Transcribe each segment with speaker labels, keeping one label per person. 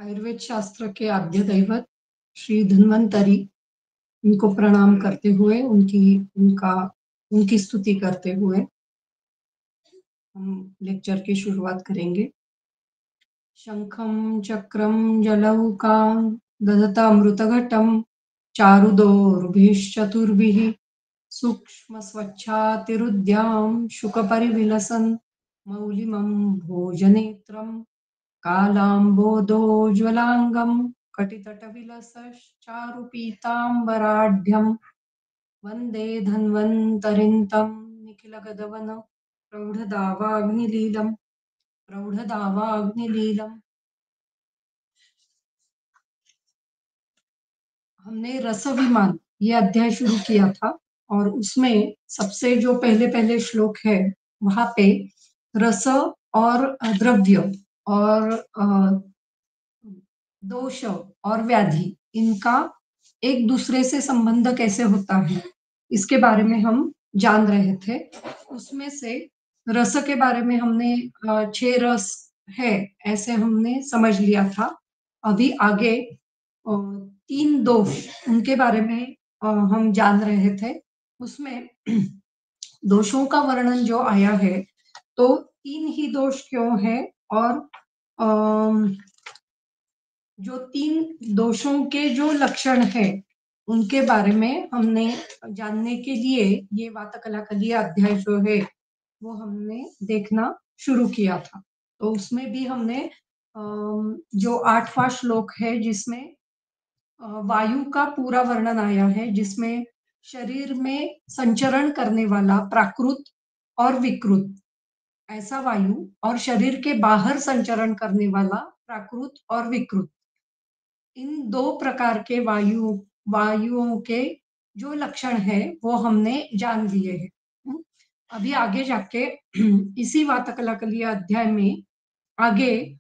Speaker 1: आयुर्वेद शास्त्र के आद्य दैवत श्री धन्वंतरी, इनको प्रणाम करते हुए उनकी स्तुति करते हुए हम लेक्चर की शुरुआत करेंगे। शंखं चक्रं जलौकां दधतामृतघटं चारुदोर्भिश्चतुर्भिः सूक्ष्मस्वच्छातिरुद्यां शुकपरिविलसन् मौलिमं भोजनेत्रं कालाम्बोदोज्ज्वलाङ्गं कटितटविलसश्चारुपीताम्बराढ्यं वन्दे धन्वन्तरिं तं निखिलगगन प्रौढ़दावाग्निलीलम्। हमने रसविमान ये अध्याय शुरू किया था और उसमें सबसे जो पहले पहले श्लोक है वहां पे रस और द्रव्य और दोष और व्याधि इनका एक दूसरे से संबंध कैसे होता है इसके बारे में हम जान रहे थे। उसमें से रस के बारे में हमने 6 रस है ऐसे हमने समझ लिया था। अभी आगे 3 दोष उनके बारे में हम जान रहे थे। उसमें दोषों का वर्णन जो आया है तो 3 ही दोष क्यों है और जो 3 दोषों के जो लक्षण है उनके बारे में हमने जानने के लिए ये वातकलाकली अध्याय जो है वो हमने देखना शुरू किया था। तो उसमें भी हमने जो 8वां श्लोक है जिसमें वायु का पूरा वर्णन आया है, जिसमें शरीर में संचरण करने वाला प्राकृत और विकृत ऐसा वायु और शरीर के बाहर संचरण करने वाला प्राकृत और विकृत, इन 2 प्रकार के वायुओं के जो लक्षण है वो हमने जान लिए हैं। अभी आगे जाके इसी वातकलाकली अध्याय में आगे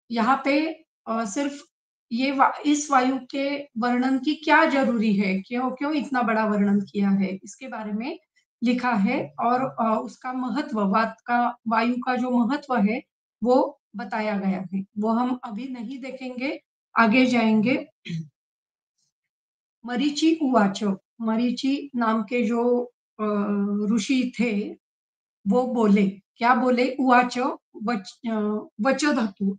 Speaker 1: यहाँ पे सिर्फ इस वायु के वर्णन की क्या जरूरी है, क्यों क्यों इतना बड़ा वर्णन किया है इसके बारे में लिखा है और उसका महत्व वायु का जो महत्व है वो बताया गया है। वो हम अभी नहीं देखेंगे, आगे जाएंगे। मरीचि उवाच, मरीचि नाम के जो ऋषि थे वो बोले, क्या बोले? उवाच वच धातु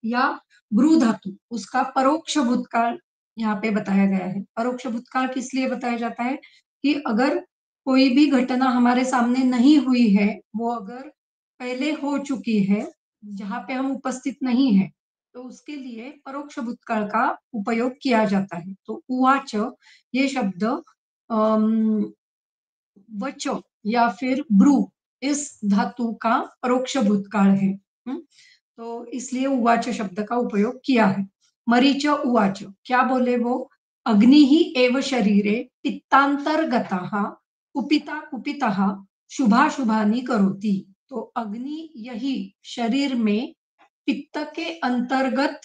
Speaker 1: या ब्रू धातु उसका परोक्ष भूतकाल यहाँ पे बताया गया है। परोक्ष भूतकाल किस लिए बताया जाता है कि अगर कोई भी घटना हमारे सामने नहीं हुई है, वो अगर पहले हो चुकी है जहाँ पे हम उपस्थित नहीं है तो उसके लिए परोक्ष भूतकाल का उपयोग किया जाता है। तो उवाच ये शब्द वच या फिर ब्रू इस धातु का परोक्ष भूतकाल है। तो इसलिए उवाच शब्द का उपयोग किया है। मरीच उवाच, क्या बोले वो? अग्नि ही एव शरीरे पित्तांतर्गतः कुपिता कुपितः शुभाशुभानि करोति। तो अग्नि यही शरीर में पित्त के अंतर्गत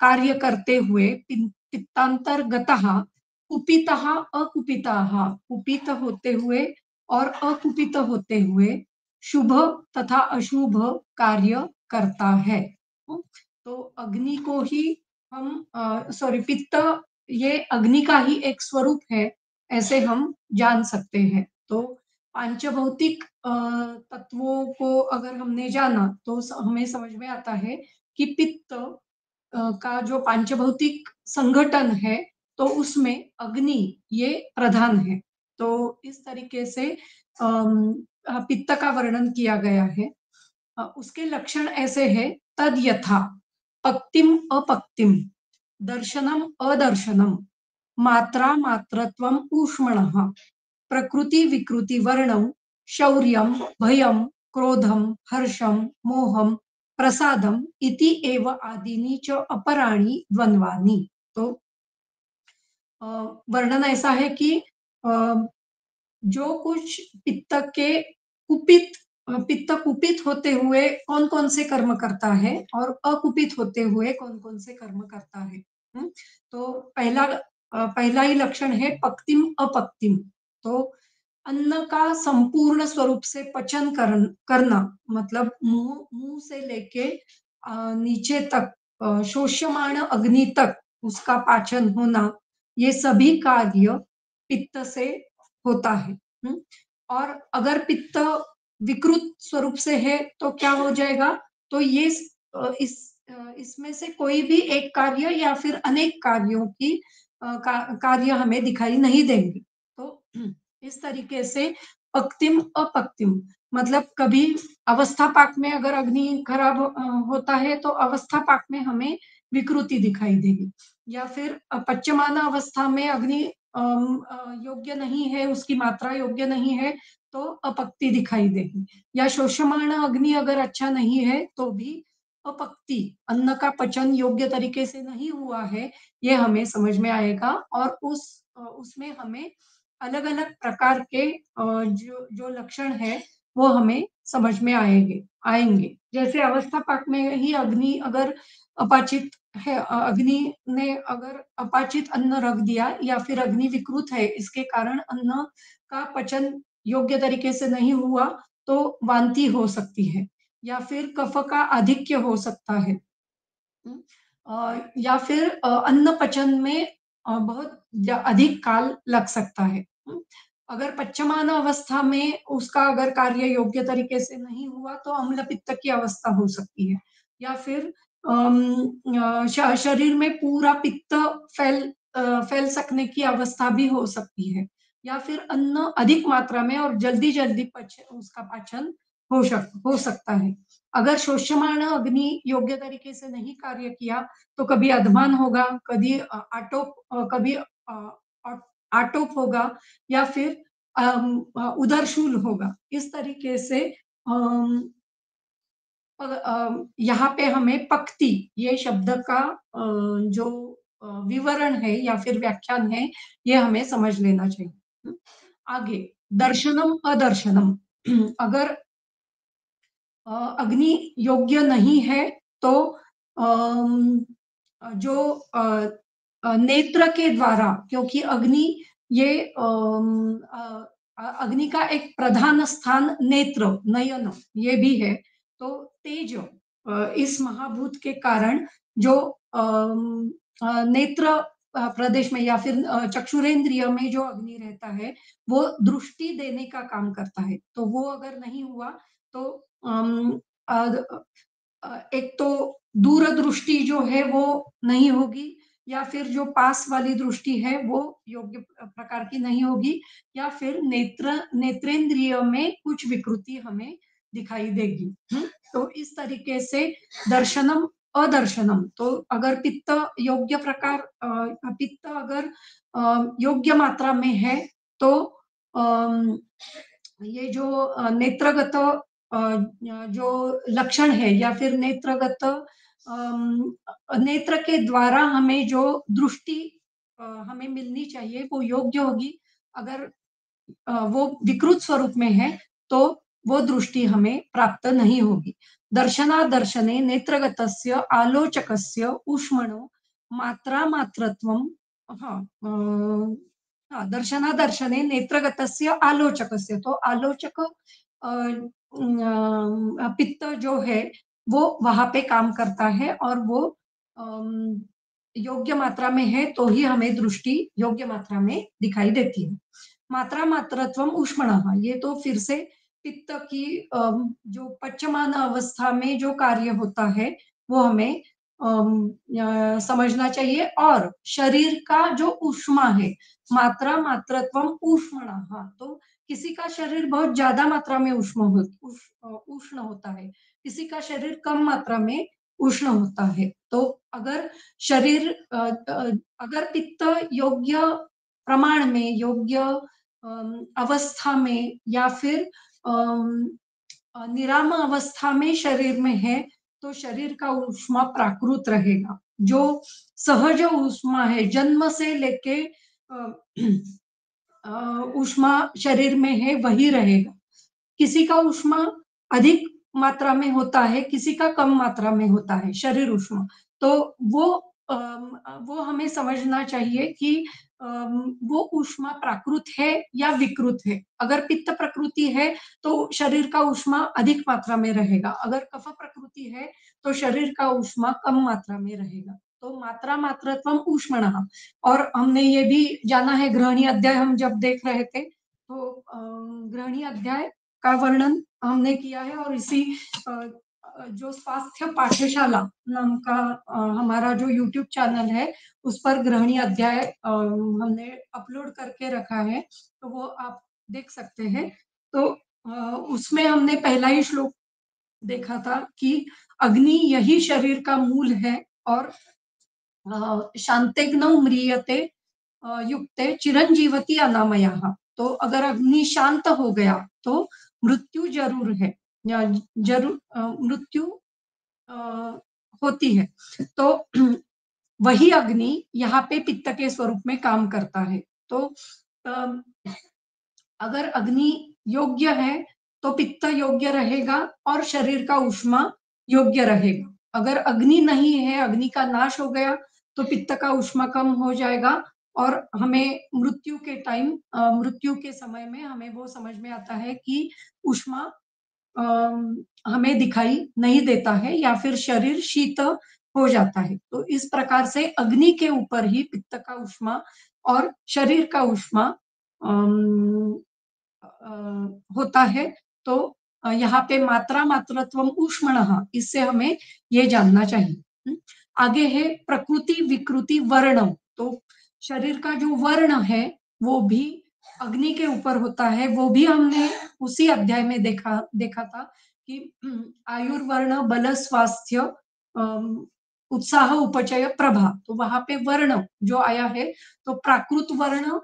Speaker 1: कार्य करते हुए पित्तांतर्गतः कुपितः अकुपितः, कुपित होते हुए और अकुपित होते हुए शुभ तथा अशुभ कार्य करता है। तो अग्नि को ही हम पित्त ये अग्नि का ही एक स्वरूप है ऐसे हम जान सकते हैं। तो पांचभौतिक तत्वों को अगर हमने जाना तो हमें समझ में आता है कि पित्त का जो पांचभौतिक संगठन है तो उसमें अग्नि ये प्रधान है। तो इस तरीके से पित्त का वर्णन किया गया है। उसके लक्षण ऐसे है, तद यथा पक्तिम अपक्तिम दर्शनम अदर्शनम मात्रा मात्रत्वम ऊष्मणः प्रकृति विकृति वर्णम शौर्यम भयम क्रोधम हर्षम मोहम प्रसादम इति एव आदीनि च अपराणि द्वंद्वानि। तो वर्णन ऐसा है कि जो कुछ पित्त कुपित होते हुए कौन कौन से कर्म करता है और अकुपित होते हुए कौन कौन से कर्म करता है। तो पहला ही लक्षण है पक्तिम अपक्तिम। तो अन्न का संपूर्ण स्वरूप से पचन करना मतलब मुंह से लेके नीचे तक शोष्यमाण अग्नि तक उसका पाचन होना, ये सभी कार्य पित्त से होता है। और अगर पित्त विकृत स्वरूप से है तो क्या हो जाएगा? तो ये इसमें से कोई भी एक कार्य या फिर अनेक कार्यों की कार्य हमें दिखाई नहीं देंगे। तो इस तरीके से पक्तिम अपक्तिम मतलब कभी अवस्था पाक में अगर अग्नि खराब होता है तो अवस्था पाक में हमें विकृति दिखाई देगी, या फिर पच्यमान अवस्था में अग्नि योग्य नहीं है, उसकी मात्रा योग्य नहीं है तो अपक्ति दिखाई देगी, या शोषमाण अग्नि अगर अच्छा नहीं है तो भी अपक्ति, अन्न का पचन योग्य तरीके से नहीं हुआ है, ये हमें समझ में आएगा। और उसमें हमें अलग-अलग प्रकार के जो जो लक्षण है वो हमें समझ में आएँगे आएँगे। जैसे अवस्था पाक में ही अग्नि अगर अपाचित है, अग्नि ने अगर अपाचित अन्न रख दिया या फिर अग्नि विकृत है, इसके कारण अन्न का पचन योग्य तरीके से नहीं हुआ, तो वांति हो सकती है, या फिर कफ का आधिक्य हो सकता है। हुँ। या फिर अन्न पचन में बहुत अधिक काल लग सकता है। अगर पच्यमान अवस्था में उसका अगर कार्य योग्य तरीके से नहीं हुआ तो अम्ल पित्त की अवस्था हो सकती है, या फिर शरीर में पूरा पित्त फैल सकने की अवस्था भी हो सकती है, या फिर अन्न अधिक मात्रा में और जल्दी-जल्दी पच उसका पाचन हो सकता है। अगर शोष्यमाण अग्नि योग्य तरीके से नहीं कार्य किया, तो कभी अधमान होगा, कभी आटोप होगा, या फिर उदरशूल होगा। इस तरीके से यहाँ पे हमें पक्ति ये शब्द का जो विवरण है या फिर व्याख्यान है, ये हमें समझ लेना चाहिए। आगे दर्शनम अदर्शनम अगर अग्नि योग्य नहीं है तो अम, जो नेत्र के द्वारा, क्योंकि अग्नि ये अग्नि का एक प्रधान स्थान नेत्र नयन ये भी है, तो तेज इस महाभूत के कारण जो नेत्र प्रदेश में या फिर चक्षुरेंद्रिय में जो अग्नि रहता है वो दृष्टि देने का काम करता है, तो वो अगर नहीं हुआ तो अम, अ, एक तो दूरदृष्टि जो है वो नहीं होगी, या फिर जो पास वाली दृष्टि है वो योग्य प्रकार की नहीं होगी, या फिर नेत्रेंद्रिय में कुछ विकृति हमें दिखाई देगी। तो इस तरीके से दर्शनम अदर्शनम, तो अगर पित्त अगर योग्य मात्रा में है तो अम, ये जो नेत्रगत जो लक्षण है या फिर नेत्र के द्वारा हमें जो दृष्टि हमें मिलनी चाहिए वो योग्य होगी। अगर वो विकृत स्वरूप में है तो वो दृष्टि हमें प्राप्त नहीं होगी। दर्शनादर्शने नेत्रगतस्य आलोचकस्य ऊष्मणो मात्रामात्रत्वं हाँ, हाँ, दर्शनादर्शने नेत्रगतस्य आलोचकस्य, तो आलोचक पित्त जो है वो वहां पे काम करता है, और वो अम, योग्य मात्रा में है तो ही हमें दृष्टि योग्य मात्रा में दिखाई देती है। मात्रा मात्रत्वम ऊष्मणः, ये तो फिर से पित्त की जो पच्यमान अवस्था में जो कार्य होता है वो हमें समझना चाहिए। और शरीर का जो ऊष्मा है, मात्रा मात्रत्वम ऊष्मणः, तो किसी का शरीर बहुत ज्यादा मात्रा में उष्ण होता है, किसी का शरीर कम मात्रा में उष्ण होता है। तो अगर शरीर अगर पित्त योग्य प्रमाण में, योग्य अवस्था में, या फिर निराम अवस्था में शरीर में है तो शरीर का ऊष्मा प्राकृत रहेगा। जो सहज ऊष्मा है जन्म से लेके ऊष्मा शरीर में है वही रहेगा। किसी का ऊष्मा अधिक मात्रा में होता है, किसी का कम मात्रा में होता है शरीर ऊष्मा। तो वो वो हमें समझना चाहिए कि वो ऊष्मा प्राकृत है या विकृत है। अगर पित्त प्रकृति है तो शरीर का ऊष्मा अधिक मात्रा में रहेगा, अगर कफ प्रकृति है तो शरीर का ऊष्मा कम मात्रा में रहेगा। तो मात्रा मात्रत्वम ऊष्मणः। और हमने ये भी जाना है, गृहिणी अध्याय हम जब देख रहे थे, तो गृहिणी अध्याय का वर्णन हमने किया है, और इसी जो स्वास्थ्य पाठशाला नाम का हमारा जो यूट्यूब चैनल है, उस पर गृहिणी अध्याय हमने अपलोड करके रखा है, तो वो आप देख सकते हैं। तो उसमें हमने पहला ही श्लोक देखा था कि अग्नि यही शरीर का मूल है, और शांतेग्नौ म्रियते युक्ते चिरंजीवति अनामयः। तो अगर अग्नि शांत हो गया तो मृत्यु जरूर है, या जरूर मृत्यु अ, होती है। तो वही अग्नि यहाँ पे पित्त के स्वरूप में काम करता है। तो अ, अगर अग्नि योग्य है तो पित्त योग्य रहेगा और शरीर का ऊष्मा योग्य रहेगा। अगर अग्नि नहीं है, अग्नि का नाश हो गया, तो पित्त का ऊष्मा कम हो जाएगा, और हमें मृत्यु के समय में हमें वो समझ में आता है कि ऊष्मा हमें दिखाई नहीं देता है, या फिर शरीर शीत हो जाता है। तो इस प्रकार से अग्नि के ऊपर ही पित्त का ऊष्मा और शरीर का ऊष्मा अम, होता है। तो यहाँ पे मात्रा मात्रत्वम ऊष्मणः, इससे हमें ये जानना चाहिए। आगे है प्रकृति विकृति वर्ण। तो शरीर का जो वर्ण है वो भी अग्नि के ऊपर होता है। वो भी हमने उसी अध्याय में देखा था कि आयुर्वर्ण बल स्वास्थ्य उत्साह उपचय प्रभा। तो वहां पे वर्ण जो आया है, तो प्राकृत वर्ण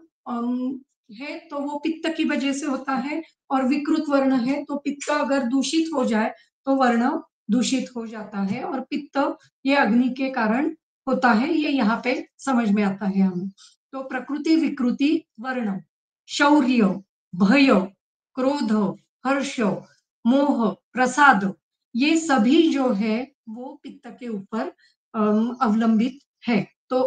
Speaker 1: है तो वो पित्त की वजह से होता है, और विकृत वर्ण है तो पित्त अगर दूषित हो जाए तो वर्ण दूषित हो जाता है, और पित्त ये अग्नि के कारण होता है। ये यहाँ पे समझ में आता है हमें। तो प्रकृति विकृति वर्ण, शौर्य, भय, क्रोध, हर्ष, मोह, प्रसाद, ये सभी जो है वो पित्त के ऊपर अवलंबित है। तो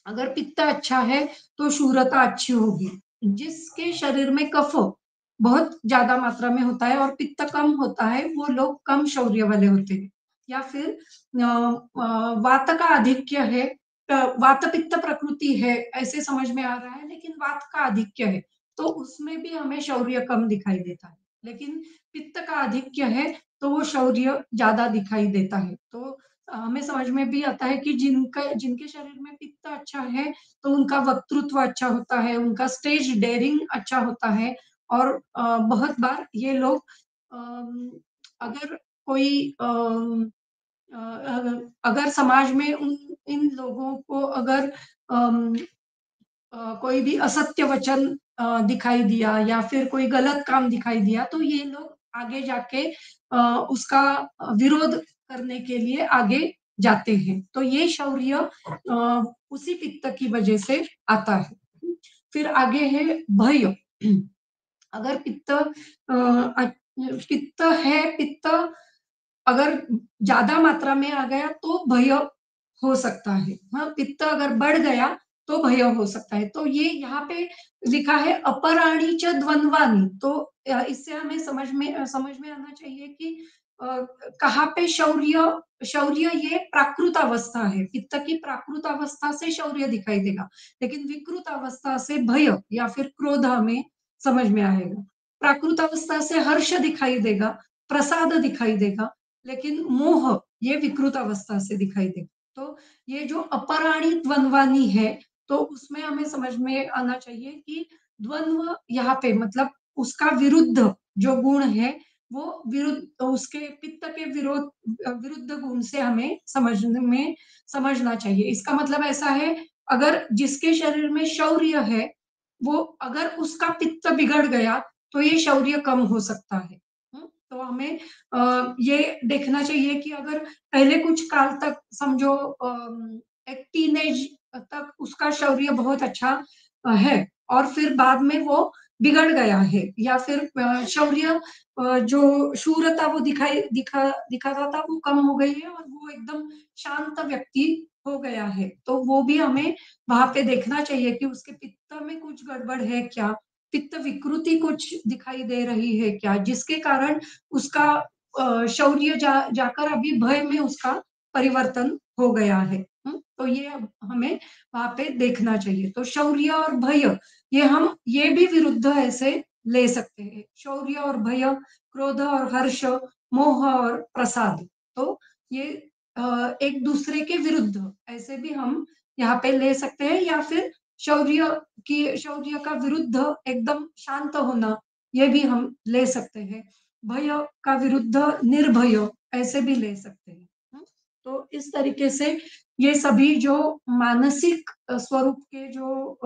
Speaker 1: अगर पित्त अच्छा है तो शूरता अच्छी होगी। जिसके शरीर में कफ बहुत ज्यादा मात्रा में होता है और पित्त कम होता है, वो लोग कम शौर्य वाले होते हैं। या फिर वात का आधिक्य है, वात पित्त प्रकृति है ऐसे समझ में आ रहा है, लेकिन वात का आधिक्य है तो उसमें भी हमें शौर्य कम दिखाई देता है। लेकिन पित्त का आधिक्य है तो वो शौर्य ज्यादा दिखाई देता है। तो हमें समझ में भी आता है कि जिनके शरीर में पित्त अच्छा है तो उनका वक्तृत्व अच्छा होता है, उनका स्टेज डेयरिंग अच्छा होता है, और बहुत बार ये लोग अगर कोई अगर समाज में उन इन लोगों को अगर अम, कोई भी असत्य वचन दिखाई दिया या फिर कोई गलत काम दिखाई दिया, तो ये लोग आगे जाके उसका विरोध करने के लिए आगे जाते हैं। तो ये शौर्य उसी पित्त की वजह से आता है। फिर आगे है भय। अगर पित्त अगर ज्यादा मात्रा में आ गया तो भय हो सकता है। हाँ, पित्त अगर बढ़ गया तो भय हो सकता है। तो ये यहाँ पे लिखा है अपराणी च द्वंद्वानि। तो इससे हमें समझ में आना चाहिए कि कहाँ पे शौर्य शौर्य ये प्राकृत अवस्था है। पित्त की प्राकृत अवस्था से शौर्य दिखाई देगा, लेकिन विकृत अवस्था से भय या फिर क्रोध हमें समझ में आएगा। प्राकृत अवस्था से हर्ष दिखाई देगा, प्रसाद दिखाई देगा, लेकिन मोह ये विकृत अवस्था से दिखाई देगा। तो ये जो अपराणी द्वंद्वानी है, तो उसमें हमें समझ में आना चाहिए कि द्वंद्व यहाँ पे मतलब उसका विरुद्ध जो गुण है, वो विरुद्ध उसके पित्त के विरुद्ध गुण से हमें समझना चाहिए। इसका मतलब ऐसा है, अगर जिसके शरीर में शौर्य है, वो अगर उसका पित्त बिगड़ गया तो ये शौर्य कम हो सकता है। तो हमें ये देखना चाहिए कि अगर पहले कुछ काल तक समझो एक टीनेज तक उसका शौर्य बहुत अच्छा है, और फिर बाद में वो बिगड़ गया है, या फिर शौर्य जो शूरता वो दिखाता था वो कम हो गई है, और वो एकदम शांत व्यक्ति हो गया है। तो वो भी हमें वहां पे देखना चाहिए कि उसके पित्त में कुछ गड़बड़ है क्या, पित्त विकृति कुछ दिखाई दे रही है क्या, जिसके कारण उसका शौर्य जाकर अभी भय में उसका परिवर्तन हो गया है। तो ये अब हमें वहां पे देखना चाहिए। तो शौर्य और भय, ये भी विरुद्ध ऐसे ले सकते हैं। शौर्य और भय, क्रोध और हर्ष, मोह और प्रसाद। तो ये एक दूसरे के विरुद्ध ऐसे भी हम यहाँ पे ले सकते हैं, या फिर शौर्य का विरुद्ध एकदम शांत होना, ये भी हम ले सकते हैं। भय का विरुद्ध निर्भय, ऐसे भी ले सकते हैं। तो इस तरीके से ये सभी जो मानसिक स्वरूप के जो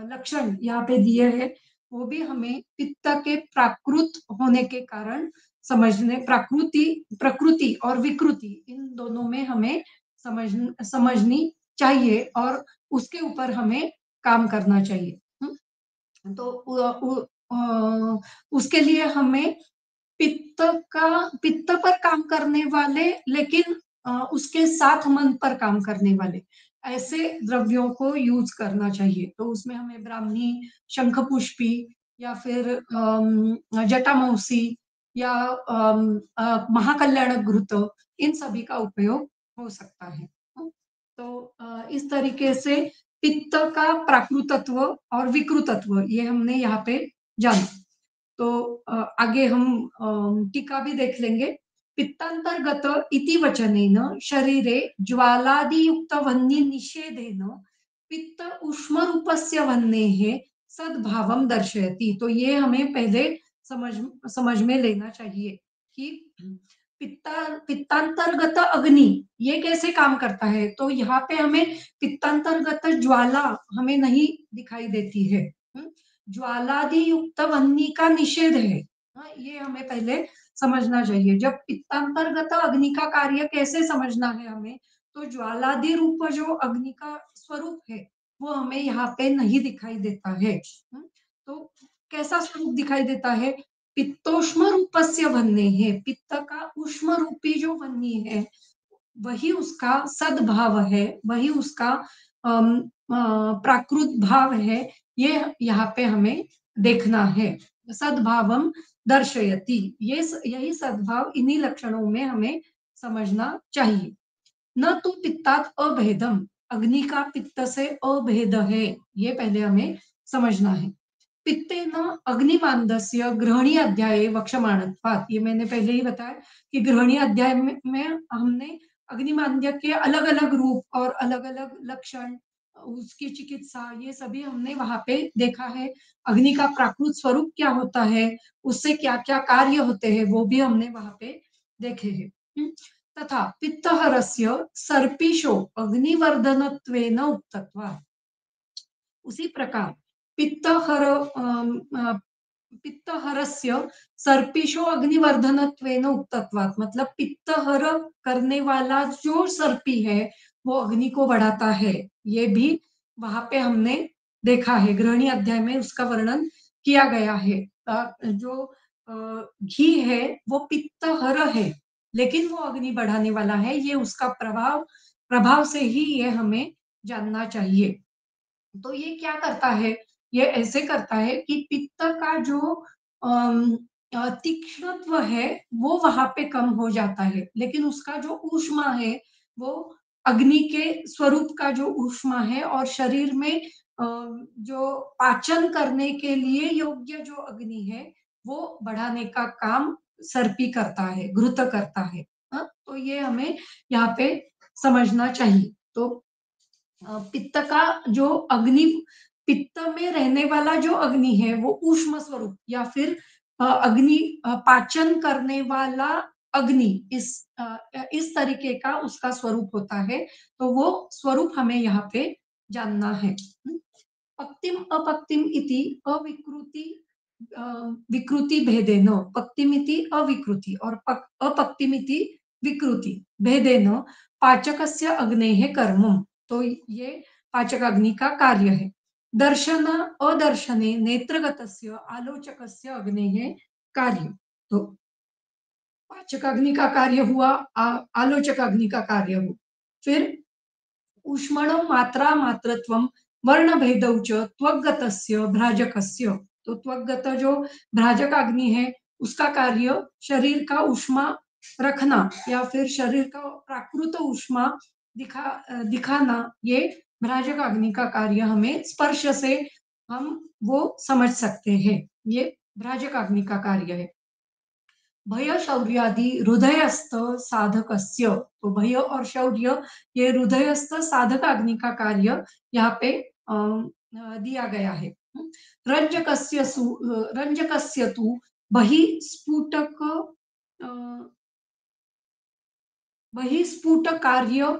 Speaker 1: लक्षण यहाँ पे दिए हैं, वो भी हमें पित्त के प्राकृत होने के कारण समझने, प्रकृति और विकृति, इन दोनों में हमें समझनी चाहिए, और उसके ऊपर हमें काम करना चाहिए। तो उसके लिए हमें पित्त पित्त पर काम करने वाले, लेकिन उसके साथ मन पर काम करने वाले ऐसे द्रव्यों को यूज करना चाहिए। तो उसमें हमें ब्राह्मी, शंखपुष्पी, या फिर जटामौसी, या महाकल्याणक घृत, इन सभी का उपयोग हो सकता है। तो इस तरीके से पित्त का प्राकृतत्व और विकृतत्व ये हमने यहाँ पे जाना। तो आगे हम टीका भी देख लेंगे। पित्तांतर्गत इति वचनेन शरीरे ज्वालादियुक्त वह्नि निषेधेन पित्त उष्म रूपस्य वह्नेः सद्भावम दर्शयति। तो ये हमें पहले समझ समझ में लेना चाहिए कि पित्तांतर्गत अग्नि ये कैसे काम करता है। तो यहाँ पे हमें पित्तांतर्गत ज्वाला हमें नहीं दिखाई देती है। ज्वालादि युक्त वह्नि का निषेध है। ये हमें पहले समझना चाहिए। जब पित्तांतर्गत अग्नि का कार्य कैसे समझना है हमें, तो ज्वालादि रूप जो अग्नि का स्वरूप है वो हमें यहाँ पे नहीं दिखाई देता है। तो कैसा स्वरूप दिखाई देता है? पित्तोष्म रूपस्य वह्नि है। पित्त का उष्म रूपी जो वह्नि है वही उसका सद्भाव है, वही उसका प्राकृत भाव है। ये यहाँ पे हमें देखना है। सद्भावम दर्शयति, ये यही सद्भाव इन्हीं लक्षणों में हमें समझना चाहिए। न तो पित्तात अभेदम, अग्नि का पित्त से अभेद है, ये पहले हमें समझना है। पित्तेन अग्निमांदस्य गृहणी अध्याय वक्षमाणत्वात्, ये मैंने पहले ही बताया कि गृहणी अध्याय में हमने अग्निमांद्य के अलग अलग रूप और अलग अलग लक्षण, उसकी चिकित्सा, ये सभी हमने वहां पे देखा है। अग्नि का प्राकृत स्वरूप क्या होता है, उससे क्या क्या कार्य होते हैं, वो भी हमने वहां पे देखे हैं। तथा पित्तहरस्य सर्पिशो अग्निवर्धनत्वेन उक्तत्वात्, उसी प्रकार पित्तहर पित्तहरस्य सर्पिशो अग्निवर्धनत्वेन उक्तत्वात्, मतलब पित्तहर करने वाला जो सर्पी है वो अग्नि को बढ़ाता है। ये भी वहां पे हमने देखा है, गृहणी अध्याय में उसका वर्णन किया गया है। जो घी है वो पित्तहर है, लेकिन वो अग्नि बढ़ाने वाला है। ये उसका प्रभाव प्रभाव से ही ये हमें जानना चाहिए। तो ये क्या करता है? ये ऐसे करता है कि पित्त का जो तीक्ष्णत्व है वो वहां पे कम हो जाता है, लेकिन उसका जो ऊष्मा है वो अग्नि के स्वरूप का जो ऊष्मा है, और शरीर में जो पाचन करने के लिए योग्य जो अग्नि है वो बढ़ाने का काम सर्पी करता है, घृत करता है। तो ये हमें यहाँ पे समझना चाहिए। तो पित्त का जो अग्नि, पित्त में रहने वाला जो अग्नि है वो ऊष्म स्वरूप, या फिर अग्नि पाचन करने वाला अग्नि, इस तरीके का उसका स्वरूप होता है। तो वो स्वरूप हमें यहाँ पे जानना है। पक्तिम अपक्तिम इति अविकृति विकृति भेदेन, पक्तिमिति अविकृति और अपक्तिमिति विकृति भेदेन पाचकस्य अग्नेः कर्मम्। तो ये पाचक अग्नि का कार्य है। दर्शन अदर्शने नेत्रगतस्य आलोचकस्य अग्नेः कार्य। तो पाचक अग्नि का कार्य हुआ, आलोचक अग्नि का कार्य हुआ। फिर ऊष्मणो मात्रा मात्रत्वम वर्ण भेदौ च त्वगतस्य भ्राजकस्य। तो त्वगत जो भ्राजक अग्नि है उसका कार्य शरीर का ऊष्मा रखना या फिर शरीर का प्राकृत ऊष्मा दिखाना, ये भ्राजक अग्नि का कार्य हमें स्पर्श से हम वो समझ सकते हैं। ये भ्राजक अग्नि का कार्य है। भय शौर्यादि हृदयस्थ साधकस्य, तो भय और शौर्य ये हृदयस्थ साधक अग्नि का कार्य यहाँ पे दिया गया है। रंजकस्य तु बहिस्फुटक अ, बहिस्फुट कार्य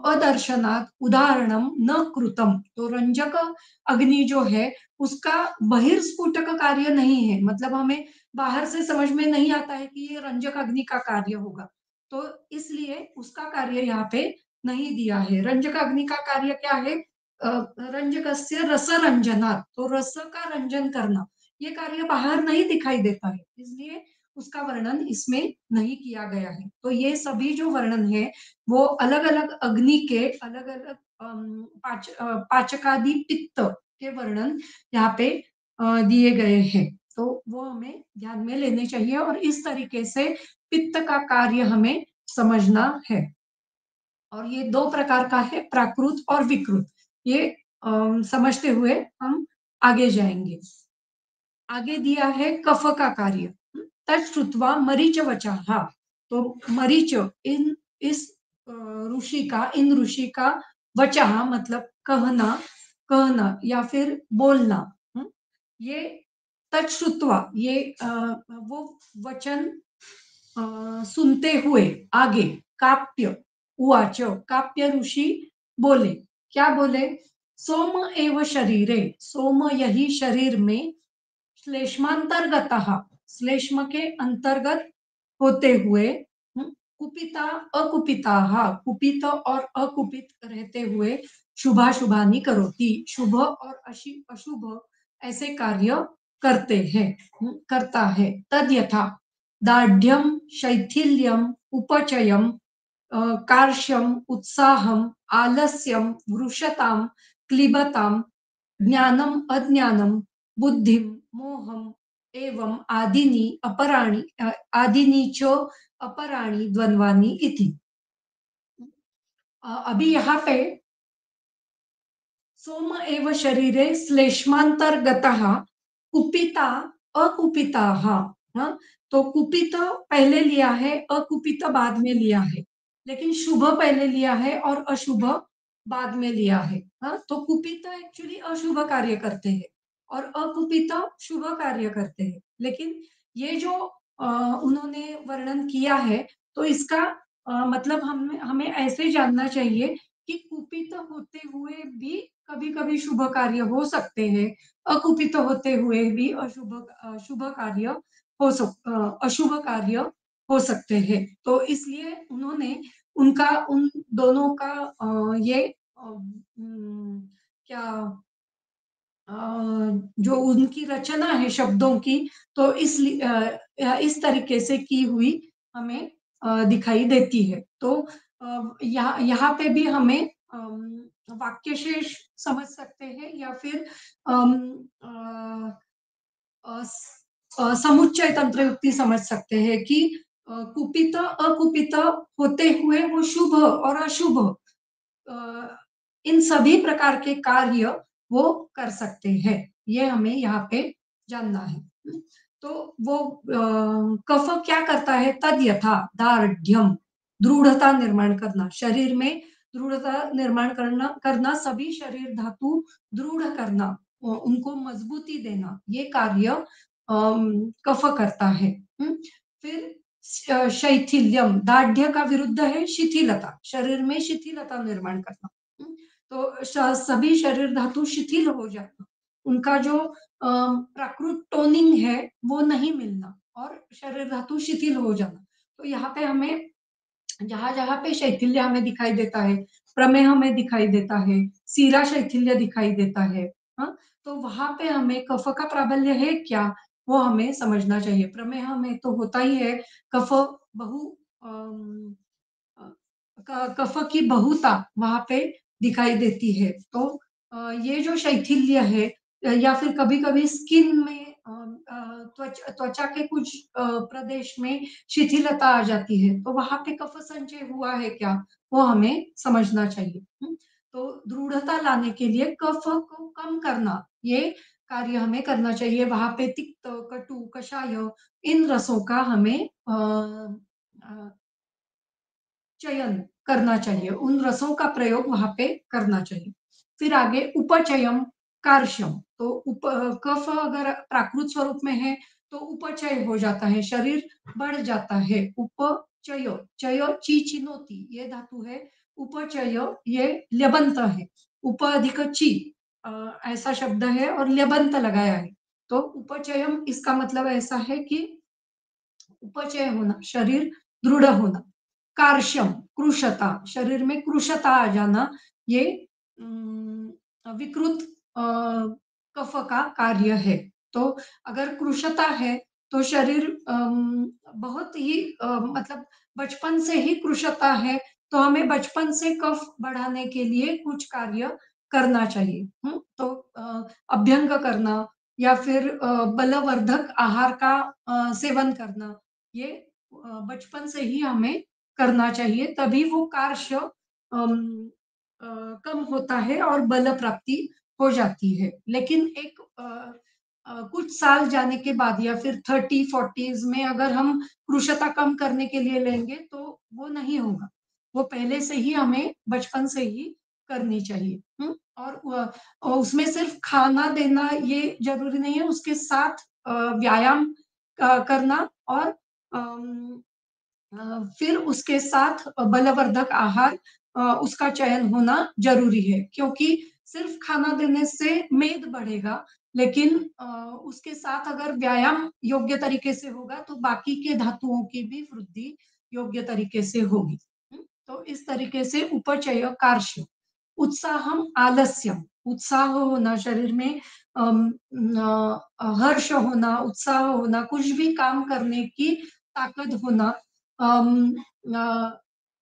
Speaker 1: अदर्शनात् उदाहरणम न कृतम। तो रंजक अग्नि जो है उसका बहिर्स्फुटक कार्य नहीं है, मतलब हमें बाहर से समझ में नहीं आता है कि ये रंजक अग्नि का कार्य होगा, तो इसलिए उसका कार्य यहाँ पे नहीं दिया है। रंजक अग्नि का कार्य क्या है? रंजकस्य रस रंजनात्, तो रस का रंजन करना, ये कार्य बाहर नहीं दिखाई देता है, इसलिए उसका वर्णन इसमें नहीं किया गया है। तो ये सभी जो वर्णन है वो अलग-अलग अग्नि के अलग-अलग पाचकादि पित्त के वर्णन यहाँ पे दिए गए हैं। तो वो हमें ध्यान में लेने चाहिए और इस तरीके से पित्त का कार्य हमें समझना है। और ये 2 प्रकार का है, प्राकृत और विकृत। ये समझते हुए हम आगे जाएंगे। आगे दिया है कफ का कार्य। तच्छ्रुत्वा मरीच वचः, तो मरीच इन ऋषि का वचः मतलब कहना, कहना या फिर बोलना। ये तच्छ्रुत्वा, ये वो वचन सुनते हुए आगे काप्य उवाच, काप्य ऋषि बोले, क्या बोले? सोम एव शरीरे, सोम यही शरीर में, श्लेष्मांतर्गतः, श्लेष्म के अंतर्गत होते हुए, कुपिता अकुपिताः, कुपित और अकुपित रहते हुए, शुभाशुभानि करोति, शुभ और अशुभ ऐसे कार्य करते हैं, करता है। तद यथा दार्ढ्यम शैथिल्यम उपचयम कार्श्यम उत्साहम आलस्यम वृषताम क्लिबताम ज्ञानम अज्ञानम बुद्धिम मोहम एवं आदीनि च अपराणी द्वंद्वानि इति। अभी यहाँ पे सोम एव शरीरे श्लेष्मांतर्गतः कुपिता अकुपिताः, हाँ, तो कुपित पहले लिया है, अकुपित बाद में लिया है, लेकिन शुभ पहले लिया है और अशुभ बाद में लिया है। हाँ, तो कुपित एक्चुअली अशुभ कार्य करते हैं और अकुपित शुभ कार्य करते हैं, लेकिन ये जो उन्होंने वर्णन किया है, तो इसका मतलब हमें ऐसे जानना चाहिए कि कुपित होते हुए भी कभी-कभी शुभ कार्य हो सकते हैं, अकुपित होते हुए भी शुभ कार्य अशुभ कार्य हो सकते हैं। तो इसलिए उन्होंने उन दोनों का ये क्या अ, जो उनकी रचना है शब्दों की, तो इस तरीके से की हुई हमें दिखाई देती है। तो यहाँ यहाँ पे भी हमें वाक्य शेष समझ सकते हैं या फिर अम, अ, समुच्चय तंत्र युक्ति समझ सकते हैं कि कुपित अकुपित होते हुए वो शुभ और अशुभ अ, इन सभी प्रकार के कार्य वो कर सकते हैं, ये हमें यहाँ पे जानना है। तो वो कफ क्या करता है? तद यथा दार्ढ्यम, दृढ़ता निर्माण करना, शरीर में दृढ़ता निर्माण करना सभी शरीर धातु दृढ़ करना, उनको मजबूती देना, ये कार्य कफ करता है। फिर शैथिल्यम, दार्ढ्य का विरुद्ध है शिथिलता, शरीर में शिथिलता निर्माण करना। तो सभी शरीर धातु शिथिल हो जाना, उनका जो प्राकृत टोनिंग है वो नहीं मिलना और शरीर धातु शिथिल हो जाना। तो यहाँ पे हमें जहां-जहां पे शैथिल्य हमें दिखाई देता है, प्रमेह हमें दिखाई देता है, सीरा शैथिल्य दिखाई देता है, हाँ? तो वहां पे हमें कफ का प्राबल्य है क्या, वो हमें समझना चाहिए। प्रमेह में तो होता ही है, कफ बहु अम, अ, कफ की बहुता वहां पे दिखाई देती है। तो ये जो शैथिल्य है या फिर कभी-कभी स्किन में त्वचा के कुछ प्रदेश में शिथिलता आ जाती है, तो वहाँ पे कफ संचय हुआ है क्या? वो हमें समझना चाहिए। तो दृढ़ता लाने के लिए कफ को कम करना, ये कार्य हमें करना चाहिए। वहाँ पे तिक्त, कटु, कषाय इन रसों का हमें अ, चयन करना चाहिए, उन रसों का प्रयोग वहाँ पे करना चाहिए। फिर आगे उपचयम, कार्श्यम, तो कफ अगर प्राकृत स्वरूप में है, तो उपचय हो जाता है, शरीर बढ़ जाता है। उपचय, चय ची चिनोती ये धातु है, उपचय ये ल्यबंत है, उप अधिक ची ऐसा शब्द है और ल्यबंत लगाया है। तो उपचयम इसका मतलब ऐसा है कि उपचय होना, शरीर दृढ़ होना। कार्श्यम, कृशता, शरीर में कृशता आ जाना, ये विकृत कफ का कार्य है। तो अगर कृशता है, तो शरीर बहुत ही मतलब बचपन से ही कृशता है, तो हमें बचपन से कफ बढ़ाने के लिए कुछ कार्य करना चाहिए। तो अभ्यंग करना या फिर बलवर्धक आहार का सेवन करना, ये बचपन से ही हमें करना चाहिए, तभी वो कार्य कम होता है और बल प्राप्ति हो जाती है। लेकिन एक कुछ साल जाने के बाद या फिर 30-40s में अगर हम कृशता कम करने के लिए लेंगे, तो वो नहीं होगा। वो पहले से ही हमें बचपन से ही करनी चाहिए। और उसमें सिर्फ खाना देना ये जरूरी नहीं है, उसके साथ व्यायाम करना और अम, फिर उसके साथ बलवर्धक आहार उसका चयन होना जरूरी है, क्योंकि सिर्फ खाना देने से मेद बढ़ेगा, लेकिन उसके साथ अगर व्यायाम योग्य तरीके से होगा, तो बाकी के धातुओं की भी वृद्धि योग्य तरीके से होगी। तो इस तरीके से उपचय कार्य, उत्साहम आलस्यम, उत्साह होना शरीर में, हर्ष होना, उत्साह होना, कुछ भी काम करने की ताकत होना, अम, अ,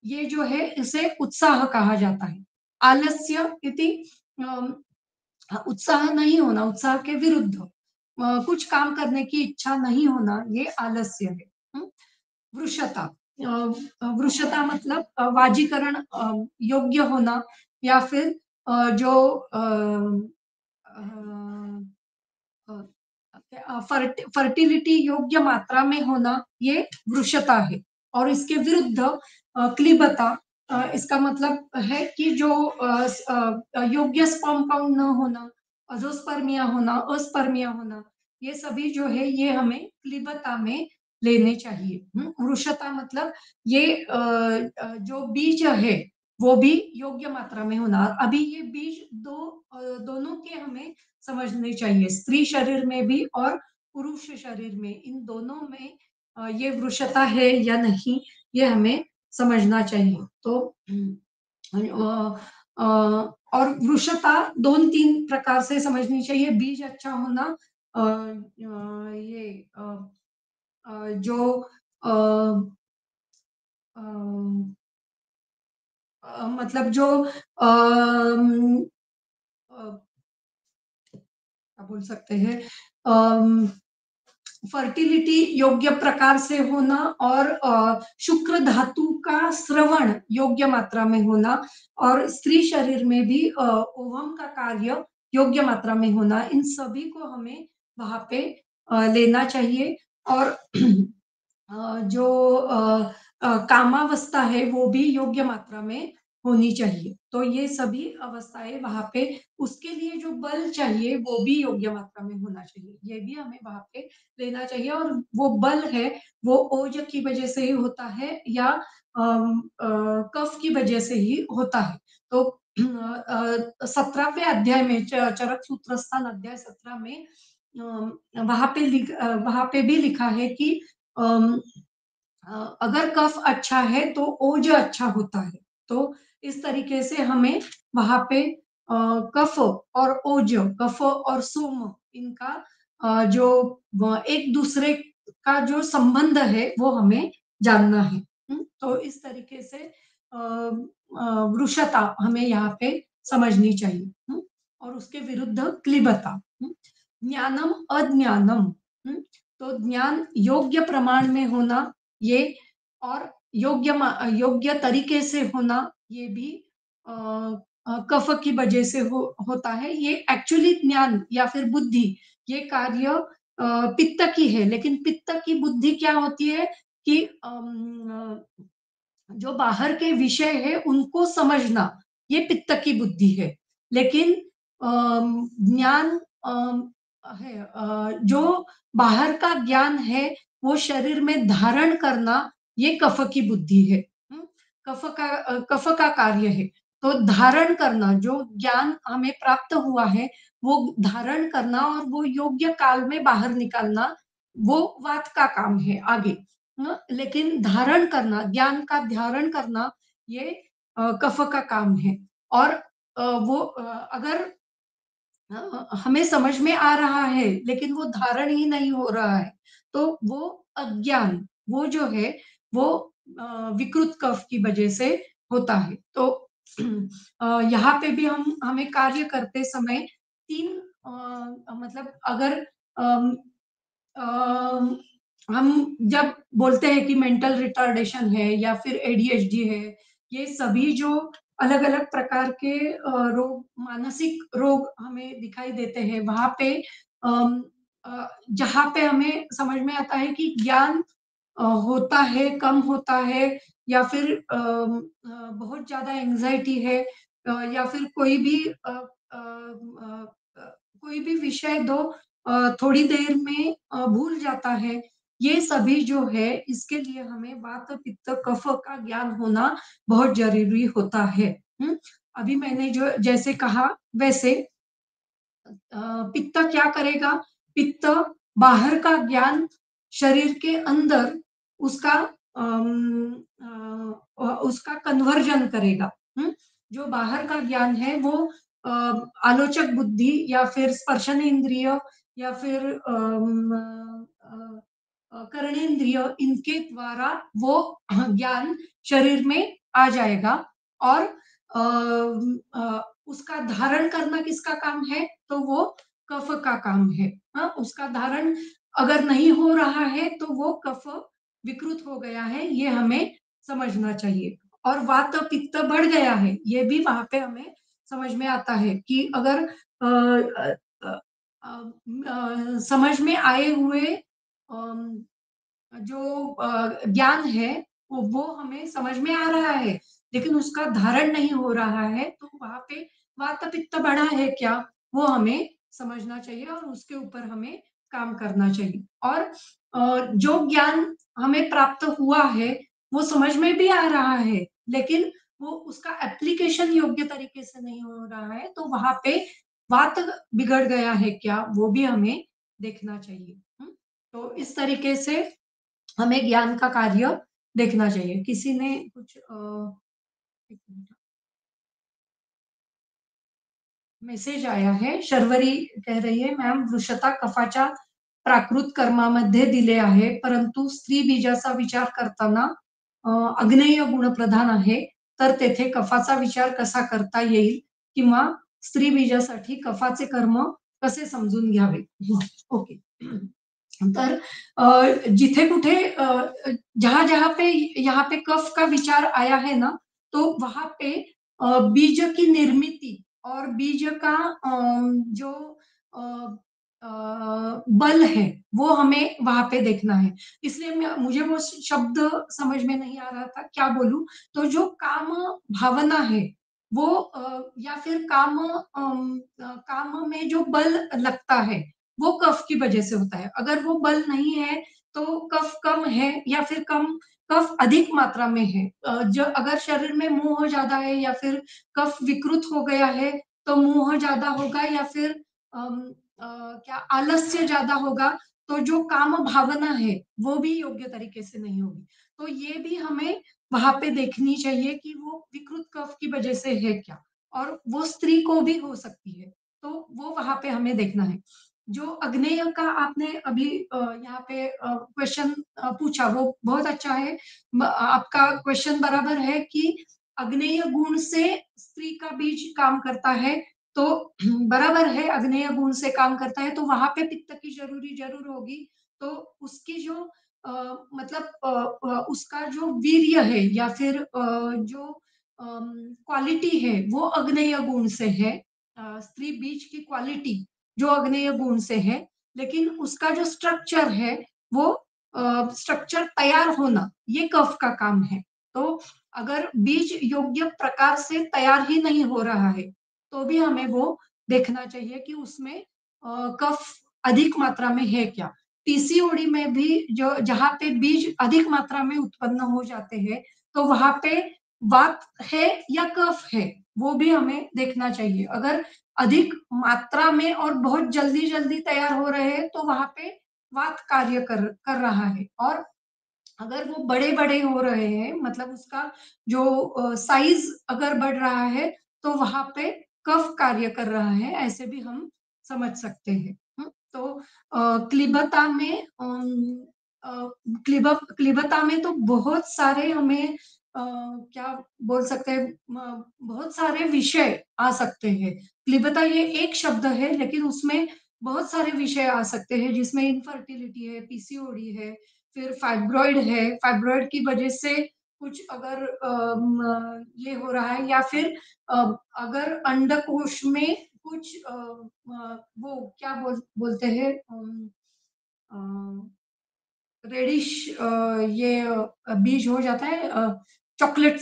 Speaker 1: ये जो है इसे उत्साह कहा जाता है। आलस्य इति अम, उत्साह नहीं होना, उत्साह के विरुद्ध कुछ काम करने की इच्छा नहीं होना, ये आलस्य है। वृषता, वृषता मतलब वाजीकरण योग्य होना, या फिर जो फर्टिलिटी योग्य मात्रा में होना, ये वृषता है। और इसके विरुद्ध क्लीबता, इसका मतलब है कि जो योग्य स्पर्म काउंट न होना, अजोस्पर्मिया होना, अस्पर्मिया होना, ये सभी जो है ये हमें क्लीबता में लेने चाहिए। वृषता मतलब ये जो बीज है वो भी योग्य मात्रा में होना। अभी ये बीज दोनों के हमें समझने चाहिए, स्त्री शरीर में भी और पुरुष शरीर में, इन दोनों में ये वृषता है या नहीं, ये हमें समझना चाहिए। तो और वृषता 2-3 प्रकार से समझनी चाहिए। बीज अच्छा होना, ये जो अ, अ, मतलब जो क्या बोल सकते हैं, फर्टिलिटी योग्य प्रकार से होना, और शुक्र धातु का श्रवण योग्य मात्रा में होना, और स्त्री शरीर में भी ओवम का कार्य योग्य मात्रा में होना, इन सभी को हमें वहां पे लेना चाहिए। और जो कामावस्था है वो भी योग्य मात्रा में होनी चाहिए। तो ये सभी अवस्थाएं वहां पे, उसके लिए जो बल चाहिए वो भी योग्य मात्रा में होना चाहिए, ये भी हमें वहां पे लेना चाहिए। और वो बल है, वो ओज की वजह से ही होता है या कफ की वजह से ही होता है। तो 17वें अध्याय में, चरक सूत्रस्थान अध्याय 17 में वहां पे भी लिखा है कि अम, अगर कफ अच्छा है तो ओज अच्छा होता है। तो इस तरीके से हमें वहां पे कफ और ओज, कफ और सोम, इनका जो एक दूसरे का जो संबंध है वो हमें जानना है। तो इस तरीके से वृषता हमें यहाँ पे समझनी चाहिए। और उसके विरुद्ध क्लिबता। ज्ञानम अज्ञानम। तो ज्ञान योग्य प्रमाण में होना ये, और योग्य तरीके से होना ये भी अ, कफ की वजह से होता है। ये एक्चुअली ज्ञान या फिर बुद्धि, ये कार्य पित्त की है, लेकिन पित्त की बुद्धि क्या होती है कि जो बाहर के विषय है उनको समझना, ये पित्त की बुद्धि है। लेकिन ज्ञान है, जो बाहर का ज्ञान है वो शरीर में धारण करना, ये कफ की बुद्धि है। कफ का कार्य है। तो धारण करना, जो ज्ञान हमें प्राप्त हुआ है वो धारण करना और वो योग्य काल में बाहर निकालना, वो वात का काम है आगे। लेकिन धारण करना, ज्ञान का धारण करना, ये कफ का काम है। और वो अगर हमें समझ में आ रहा है लेकिन वो धारण ही नहीं हो रहा है, तो वो अज्ञान, वो जो है वो विकृत कफ की वजह से होता है। तो यहाँ पे भी हमें कार्य करते समय तीन, मतलब अगर अम, अम, हम जब बोलते हैं कि मेंटल रिटार्डेशन है या फिर एडीएचडी है, ये सभी जो अलग-अलग प्रकार के रोग, मानसिक रोग हमें दिखाई देते हैं, वहाँ पे अम, जहाँ पे हमें समझ में आता है कि ज्ञान होता है, कम होता है, या फिर बहुत ज़्यादा एंग्ज़ायटी है, या फिर कोई भी विषय थोड़ी देर में भूल जाता है। ये सभी जो है इसके लिए हमें वात, पित्त, कफ का ज्ञान होना बहुत ज़रूरी होता है। हुँ? अभी मैंने जो जैसे कहा वैसे पित्त क्या करेगा? पित्त बाहर का ज्ञान शरीर के अंदर उसका उसका कन्वर्जन करेगा। हुँ? जो बाहर का ज्ञान है वो अ, आलोचक बुद्धि या फिर स्पर्शन इंद्रिय या फिर कर्णेंद्रिय, इनके द्वारा वो ज्ञान शरीर में आ जाएगा। और उसका धारण करना किसका काम है? तो वो कफ का काम है। हाँ, उसका धारण अगर नहीं हो रहा है तो वो कफ विकृत हो गया है, ये हमें समझना चाहिए। और वात पित्त बढ़ गया है, ये भी वहाँ पे हमें समझ में आता है कि अगर अ समझ में आए हुए अम, जो ज्ञान है वो हमें समझ में आ रहा है, लेकिन उसका धारण नहीं हो रहा है, तो वहाँ पे वात-पित्त बढ़ा है क्या? वो हमें समझना चाहिए और उसके ऊपर हमें काम करना चाहिए। और जो ज्ञान हमें प्राप्त हुआ है, वो समझ में भी आ रहा है, लेकिन वो उसका एप्लीकेशन योग्य तरीके से नहीं हो रहा है, तो वहाँ पे वात बिगड़ गया है क्या? वो भी हमें देखना चाहिए। हुँ? तो इस तरीके से हमें ज्ञान का कार्य देखना चाहिए। किसी ने कुछ 1 मिनट, मेसेज आया है, शर्वरी कह रही है, "मॅम वृषता कफाच्या प्राकृत कर्मामध्ये दिले आहे, परंतु स्त्री बीजाचा विचार करताना आग्नेय गुणप्रधान आहे, तर तेथे कफाचा विचार कसा करता येईल? किंवा स्त्री बीजासाठी कफाचे कर्म कसे समजून घ्यावे?" ओके. तर जिथे कुठे जहाँ-जहाँ पे यहाँ पे कफ का विचार आया है ना, तो वहाँ पे बीज की निर्मिति और बीज का जो अ बल है, वो हमें वहाँ पे देखना है। इसलिए मुझे वो शब्द समझ में नहीं आ रहा था, क्या बोलूँ? तो जो काम भावना है, वो या फिर काम में जो बल लगता है, वो कफ की वजह से होता है। अगर वो बल नहीं है, तो कफ कम है या फिर कफ अधिक मात्रा में है। जो अगर शरीर में मोह ज़्यादा है या फिर कफ विकृत हो गया है, तो मोह ज़्यादा होगा या फिर अम, क्या आलस्य ज़्यादा होगा, तो जो काम भावना है, वो भी योग्य तरीके से नहीं होगी। तो ये भी हमें वहाँ पे देखनी चाहिए कि वो विकृत कफ की वजह से है क्या? और वो स्त्री को भी हो सकती है, तो वो वहाँ पे हमें देखना है। जो आग्नेय का आपने अभी यहाँ पे क्वेश्चन पूछा, वो बहुत अच्छा है। आपका क्वेश्चन बराबर है कि आग्नेय गुण से स्त्री का बीज काम करता है, तो बराबर है, अग्नेय गुण से काम करता है, तो वहां पे पित्त की जरूरी जरूर होगी। तो उसकी जो मतलब उसका जो वीर्य है या फिर जो क्वालिटी है वो अग्नेय गुण से है। स्त्री बीज की क्वालिटी जो अग्नेय गुण से है, लेकिन उसका जो स्ट्रक्चर है वो स्ट्रक्चर तैयार होना ये कफ का काम है। तो अगर बीज योग्य प्रकार से तैयार ही नहीं हो रहा है तो भी हमें वो देखना चाहिए कि उसमें कफ अधिक मात्रा में है क्या। पीसीओडी में भी जो जहाँ पे बीज अधिक मात्रा में उत्पन्न हो जाते हैं तो वहां पे वात है या कफ है वो भी हमें देखना चाहिए। अगर अधिक मात्रा में और बहुत जल्दी जल्दी तैयार हो रहे हैं तो वहां पे वात कार्य कर रहा है। और अगर वो बड़े बड़े हो रहे हैं मतलब उसका जो साइज अगर बढ़ रहा है तो वहां पे कफ कार्य कर रहा है, ऐसे भी हम समझ सकते हैं। तो क्लिबता में क्लिबता में तो बहुत सारे हमें क्या बोल सकते हैं, बहुत सारे विषय आ सकते हैं। क्लिबता ये एक शब्द है लेकिन उसमें बहुत सारे विषय आ सकते हैं जिसमें इनफर्टिलिटी है, पीसीओडी है, फिर फाइब्रॉइड है, फाइब्रॉइड की वजह से कुछ अगर ये हो रहा है या फिर अगर अंडकोश में कुछ वो क्या बोलते हैं रेडिश ये बीज हो जाता है, चॉकलेट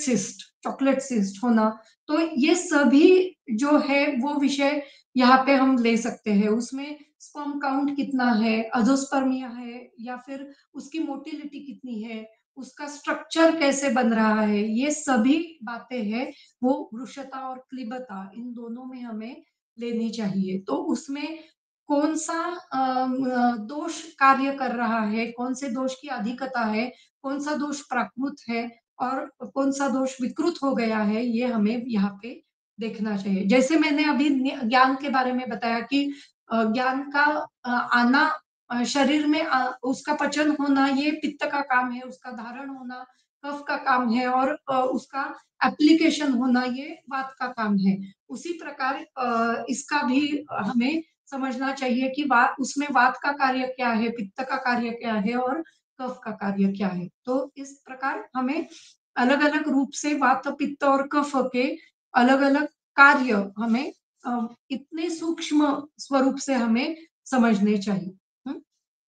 Speaker 1: सिस्ट होना। तो ये सभी जो है वो विषय यहाँ पे हम ले सकते हैं। उसमें स्पर्म काउंट कितना है, अजोस्पर्मिया है या फिर उसकी मोटिलिटी कितनी है, उसका स्ट्रक्चर कैसे बन रहा है, ये सभी बातें हैं वो वृषता और क्लिबता इन दोनों में हमें लेनी चाहिए। तो उसमें कौन सा दोष कार्य कर रहा है, कौन से दोष की अधिकता है, कौन सा दोष प्राकृत है और कौन सा दोष विकृत हो गया है, ये हमें यहाँ पे देखना चाहिए। जैसे मैंने अभी ज्ञान के बारे में बताया कि ज्ञान का आना शरीर में उसका पचन होना ये पित्त का काम है, उसका धारण होना कफ का काम है और उसका एप्लीकेशन होना ये वात का काम है। उसी प्रकार इसका भी हमें समझना चाहिए कि वात उसमें वात का कार्य क्या है, पित्त का कार्य क्या है और कफ का कार्य क्या है। तो इस प्रकार हमें अलग अलग रूप से वात पित्त और कफ के अलग अलग कार्य हमें इतने सूक्ष्म स्वरूप से हमें समझने चाहिए।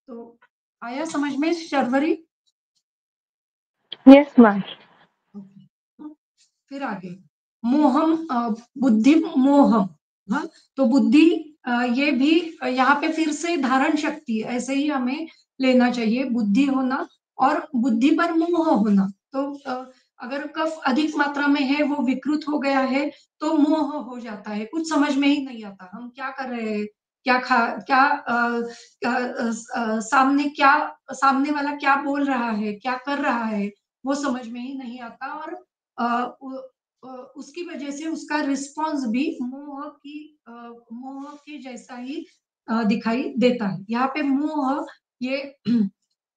Speaker 1: तो आया समझ में शर्वरी?
Speaker 2: Yes ma'am.
Speaker 1: फिर आगे मोहम बुद्धि मोहम। हाँ, तो बुद्धि ये भी यहाँ पे फिर से धारण शक्ति ऐसे ही हमें लेना चाहिए, बुद्धि होना और बुद्धि पर मोह होना। तो अगर कफ अधिक मात्रा में है वो विकृत हो गया है तो मोह हो जाता है, कुछ समझ में ही नहीं आता हम क्या कर रहे हैं, क्या खा क्या सामने वाला क्या बोल रहा है, क्या कर रहा है वो समझ में ही नहीं आता। और उसकी वजह से उसका रिस्पॉन्स भी मोह के जैसा ही दिखाई देता है। यहाँ पे मोह ये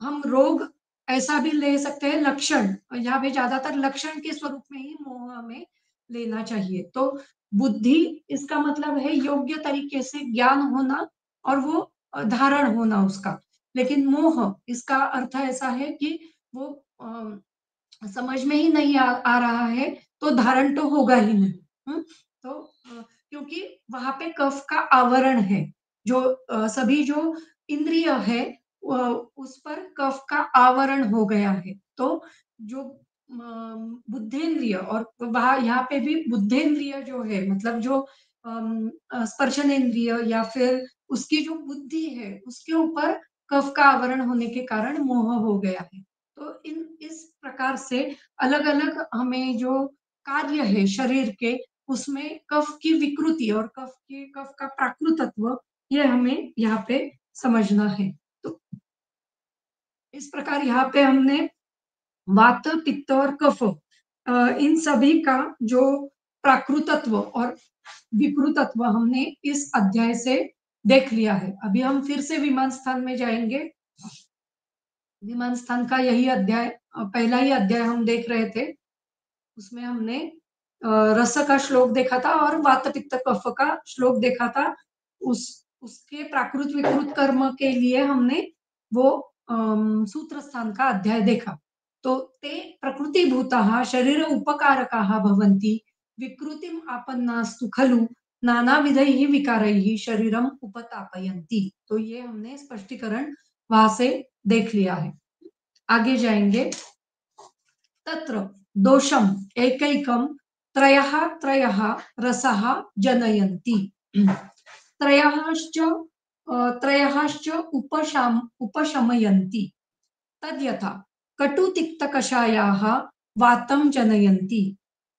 Speaker 1: हम रोग ऐसा भी ले सकते हैं, लक्षण यहाँ पे ज्यादातर लक्षण के स्वरूप में ही मोह हमें लेना चाहिए। तो बुद्धि इसका मतलब है योग्य तरीके से ज्ञान होना और वो धारण होना उसका। लेकिन मोह इसका अर्थ ऐसा है कि वो समझ में ही नहीं आ रहा है तो धारण तो होगा ही नहीं। तो क्योंकि वहां पे कफ का आवरण है, जो सभी जो इंद्रिय है उस पर कफ का आवरण हो गया है। तो जो बुद्धेंद्रिय और वहां यहाँ पे भी बुद्धेंद्रिय जो है मतलब जो स्पर्शनेन्द्रिय या फिर उसकी जो बुद्धि है उसके ऊपर कफ का आवरण होने के कारण मोह हो गया है। तो इस प्रकार से अलग अलग हमें जो कार्य है शरीर के उसमें कफ की विकृति और कफ का प्राकृतत्व ये हमें यहाँ पे समझना है। तो इस प्रकार यहाँ पे हमने वात पित्त और कफ इन सभी का जो प्राकृतत्व और विकृतत्व हमने इस अध्याय से देख लिया है। अभी हम फिर से विमान स्थान में जाएंगे। विमान स्थान का यही अध्याय पहला ही अध्याय हम देख रहे थे, उसमें हमने रस का श्लोक देखा था और वात पित्त कफ का श्लोक देखा था। उस उसके प्राकृत विकृत कर्म के लिए हमने वो सूत्र स्थान का अध्याय देखा। तो ते प्रकृतिभूताः शरीर उपकारकाः भवन्ति विकृतिम् आपन्नास्तु खलु नानाविधैः विकारैः शरीरम उपतापयन्ति। तो ये हमने स्पष्टीकरण वहां से देख लिया है। आगे जाएंगे। तत्र दोषम एकैकम त्रयः त्रयः रसः जनयन्ति। त्रयःश्च त्रयःश्च उपशमयन्ति। तद्यथा कटुतिक्तकषायाः वातं जनयन्ति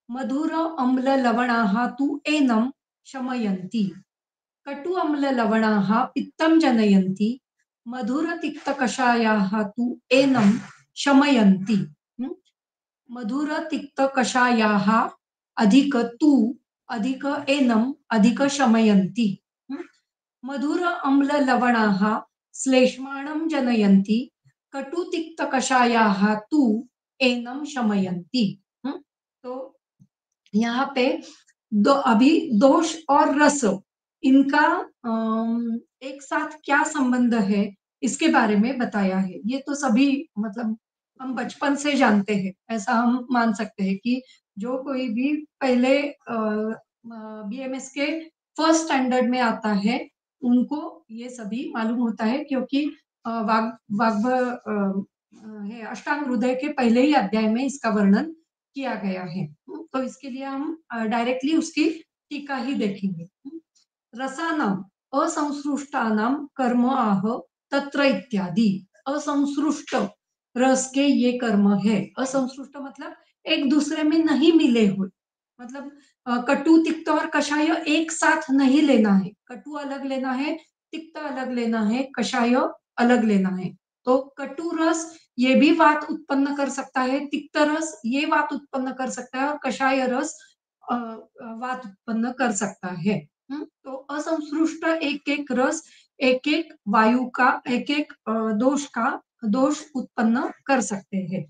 Speaker 1: मधुर अम्ललवणाः तु एनं शमयन्ति। कटु अम्ललवणाः पित्तं जनयन्ति मधुरतिक्तकषायाः तु एनं शमयन्ति। मधुर तिक्त कषायाः अधिक तु अधिक एनम अधिक शमयन्ति। मधुर अम्ल लवणाः श्लेष्माणं जनयन्ति कटु तिक्त कषायाः तु एनम शमयन्ति। तो यहाँ पे अभी दोष और रस इनका एक साथ क्या संबंध है इसके बारे में बताया है। ये तो सभी मतलब हम बचपन से जानते हैं, ऐसा हम मान सकते हैं कि जो कोई भी पहले बीएमएस के फर्स्ट स्टैंडर्ड में आता है उनको ये सभी मालूम होता है, क्योंकि वाग्भ है अष्टांग हृदय के पहले ही अध्याय में इसका वर्णन किया गया है। तो इसके लिए हम डायरेक्टली उसकी टीका ही देखेंगे। रसानाम असंसृष्टानाम कर्म आह तत्र इत्यादि। असंसृष्ट रस के ये कर्म है। असंसृष्ट मतलब एक दूसरे में नहीं मिले हुए, मतलब कटु तिक्त और कषाय एक साथ नहीं लेना है। कटु अलग लेना है, तिक्त अलग लेना है, कषाय अलग लेना है। तो कटु रस ये भी वात उत्पन्न कर सकता है, तिक्त रस ये वात उत्पन्न कर सकता है और कषाय रस वात उत्पन्न कर सकता है। तो असंसृष्ट एक एक रस एक एक वायु का एक एक दोष उत्पन्न कर सकते हैं।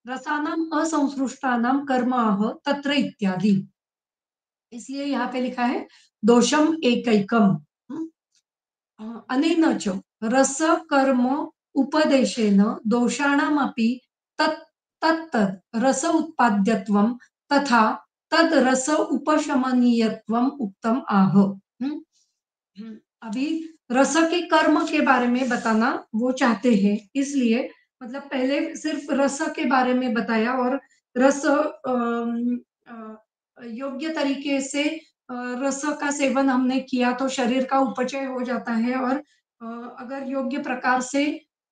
Speaker 1: रसानाम असंसृष्टानाम कर्माह तत्र इत्यादि। इसलिए यहाँ पे लिखा है दोषम एकैकम। अनेन च रस कर्म उपदेशेन दोषाणामपि तत् तत्तद् रस उत्पाद्यत्वं तथा तद रस उपशमनीयत्वम उक्तम आह। अभी रस के कर्म के बारे में बताना वो चाहते हैं, इसलिए मतलब पहले सिर्फ रस के बारे में बताया और रस योग्य तरीके से रस का सेवन हमने किया तो शरीर का उपचय हो जाता है, और अगर योग्य प्रकार से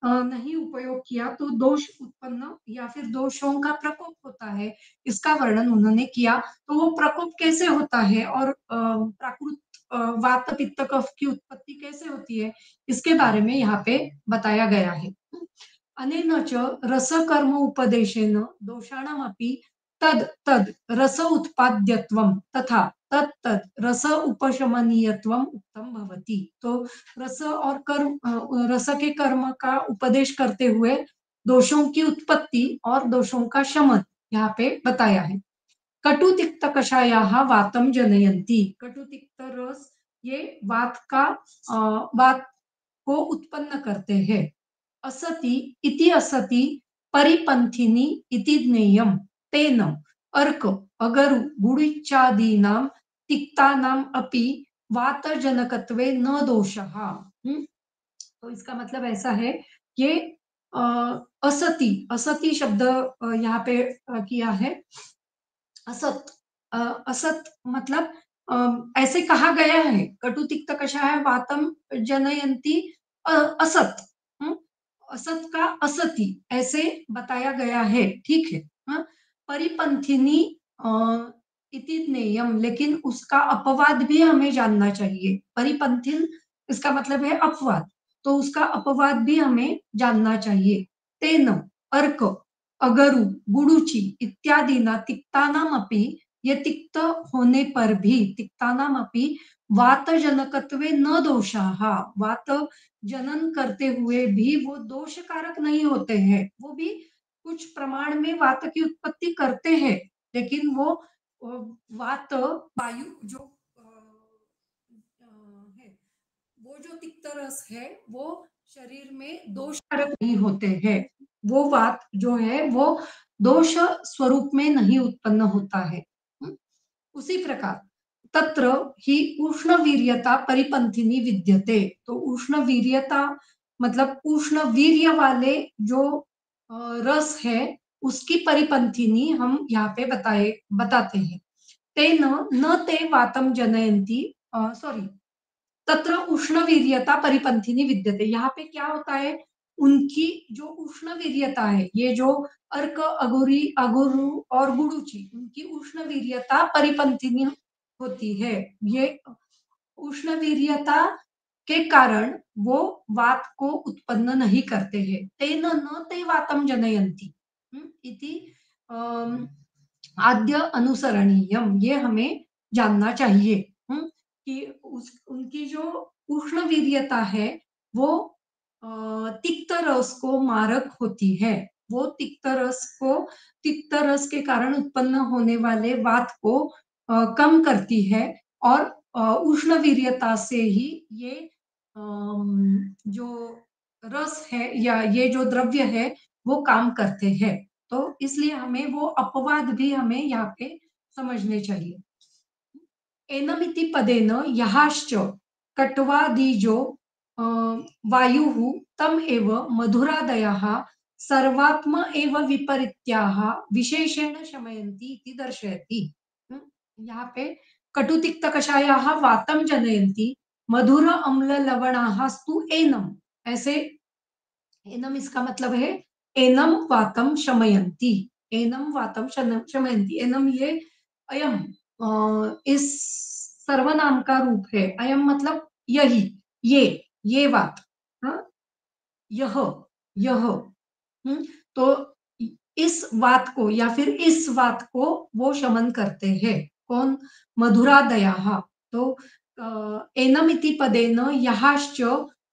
Speaker 1: नहीं उपयोग किया तो दोष उत्पन्न या फिर दोषों का प्रकोप होता है, इसका वर्णन उन्होंने किया। तो वो प्रकोप कैसे होता है और प्राकृत वात पित्त कफ की उत्पत्ति कैसे होती है इसके बारे में यहाँ पे बताया गया है। अनेन च रस कर्म उपदेशेन दोषाणामपि तद तद रस उत्पाद्यत्वम तथा तद तद रस उपशमनीयत्वम उत्तम भवति। तो रस और कर्म रस के कर्म का उपदेश करते हुए दोषों की उत्पत्ति और दोषों का शमन यहाँ पे बताया है। कटुतिक्त कषायाः वातम जनयन्ति। कटुतिक्त रस ये वात को उत्पन्न करते हैं। असति इति असति परिपंथिनी इति ज्ञेयम तेन अर्क अगरु गुडिचादीनां तिक्तानाम अपि वातजनकत्वे न दोषः। तो इसका मतलब ऐसा है कि असति असति शब्द यहाँ पे किया है। असत असत मतलब ऐसे कहा गया है कटुतिक्त कषाय वातम जनयंती असत। असत का असति ऐसे बताया गया है, ठीक है। परिपंथिनी इति ज्ञेयम, लेकिन उसका अपवाद भी हमें जानना चाहिए। परिपंथिन इसका मतलब है अपवाद, तो उसका अपवाद भी हमें जानना चाहिए। तेन अर्क अगरु गुडुचि इत्यादि न तिक्तानामपि, ये तिक्त होने पर भी तिक्तानामपि वात जनकत्वे न दोषाः, वात जनन करते हुए भी वो दोष कारक नहीं होते हैं। वो भी कुछ प्रमाण में वात की उत्पत्ति करते हैं, लेकिन वो वात वायु जो है, वो जो तिक्त रस है वो शरीर में दोषकारक नहीं होते हैं। वो वात जो है वो दोष स्वरूप में नहीं उत्पन्न होता है। उसी प्रकार तत्र ही उष्णवीर्यता परिपंथिनी विद्यते। तो उष्णवीर्यता मतलब उष्ण वीर्य वाले जो रस है उसकी परिपंथिनी हम यहाँ पे बताते हैं। तेन न ते वातम जनयन्ति, सॉरी, तत्र उष्णवीर्यता परिपंथिनी विद्यते। यहाँ पे क्या होता है, उनकी जो उष्णवीर्यता है, ये जो अर्क अगुरी अगुरु और गुडुची, उनकी उष्णवीर्यता परिपंथिनी होती है। ये उष्णवीर्यता के कारण वो वात को उत्पन्न नहीं करते हैं। तेन न ते वातम जनयन्ति इति आद्य अनुसरणीयम, ये हमें जानना चाहिए कि उनकी जो उष्णवीर्यता है वो तिक्त रस को मारक होती है। वो तिक्त रस के कारण उत्पन्न होने वाले वात को कम करती है और उष्णवीर्यता से ही ये जो रस है या ये जो द्रव्य है वो काम करते हैं। तो इसलिए हमें वो अपवाद भी हमें यहाँ पे समझने चाहिए। एनमिति पदेन यहाश्च कट्वादीजो वायुः तम एव मधुरादयः सर्वात्म एव विपरीत्याः विशेषेण शमयन्ति इति दर्शयति। यहाँ पे कटुतिक्त कषायाः वातम जनयन्ति, मधुर अम्ल लवणाः स्तु एनम। ऐसे एनम इसका मतलब है एनम वातम शमयन्ति। एनम वातम शमयन्ति। एनम ये अयम इस सर्वनाम का रूप है। अयम मतलब यही, ये बात, हाँ, यह यह तो इस बात को या फिर इस बात को वो शमन करते हैं। कौन? मधुरादयाः। तो एनमिति पदेन यहाश्च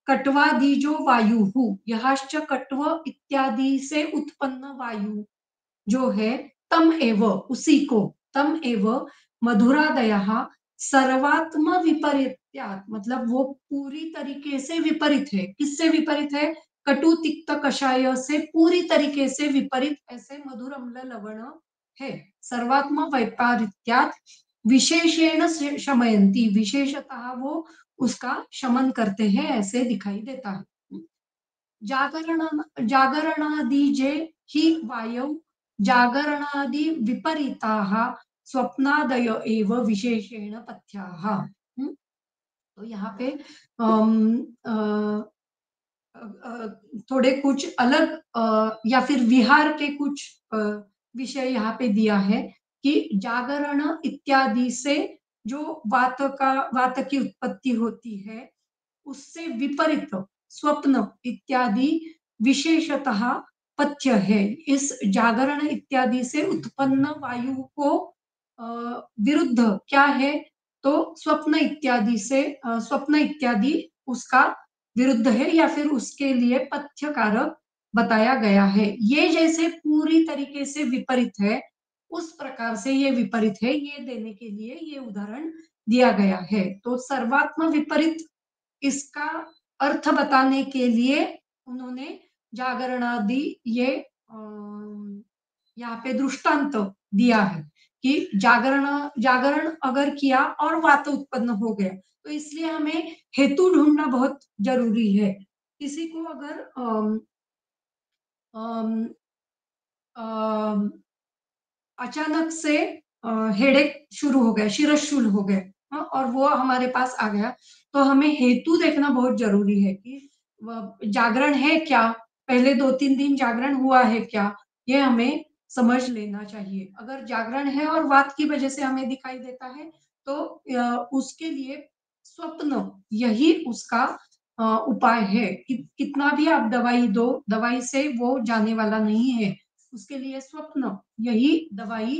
Speaker 1: कट्वादीजो वायुः, यहाश्च कट्व इत्यादि से उत्पन्न वायु जो है, तम एव उसी को, तम एव मधुरादयः सर्वात्म विपरीत्यात्, मतलब वो पूरी तरीके से विपरीत है। किससे विपरीत है? कटु तिक्त कषाय से पूरी तरीके से विपरीत ऐसे मधुर अम्ल लवण है। सर्वात्म वैपरीत्यात् विशेषेण शमयन्ति, विशेषतः वो उसका शमन करते हैं, ऐसे दिखाई देता है। जागरणादि हि वायौ जागरणादि विपरीताः स्वप्नादय एव विशेषेण पथ्याः। तो यहाँ पे थोड़े कुछ अलग या फिर विहार के कुछ विषय यहाँ पे दिया है कि जागरण इत्यादि से जो वात की उत्पत्ति होती है उससे विपरीत स्वप्न इत्यादि विशेषतः पथ्य है। इस जागरण इत्यादि से उत्पन्न वायु को विरुद्ध क्या है? तो स्वप्न इत्यादि उसका विरुद्ध है या फिर उसके लिए पथ्य कारक बताया गया है। ये जैसे पूरी तरीके से विपरीत है, उस प्रकार से ये विपरीत है, ये देने के लिए ये उदाहरण दिया गया है। तो सर्वात्म विपरीत इसका अर्थ बताने के लिए उन्होंने जागरणादि ये यहाँ पे दृष्टांत दिया है कि जागरण अगर किया और वात उत्पन्न हो गया, तो इसलिए हमें हेतु ढूंढना बहुत जरूरी है। किसी को अगर अचानक से हेडेक शुरू हो गया, शिरशूल हो गए, और वो हमारे पास आ गया, तो हमें हेतु देखना बहुत जरूरी है कि जागरण है क्या, पहले 2-3 दिन जागरण हुआ है क्या, ये हमें समझ लेना चाहिए। अगर जागरण है और वात की वजह से हमें दिखाई देता है तो उसके लिए स्वप्न यही उसका उपाय है। कितना भी आप दवाई दो, दवाई से वो जाने वाला नहीं है। उसके लिए स्वप्न यही दवाई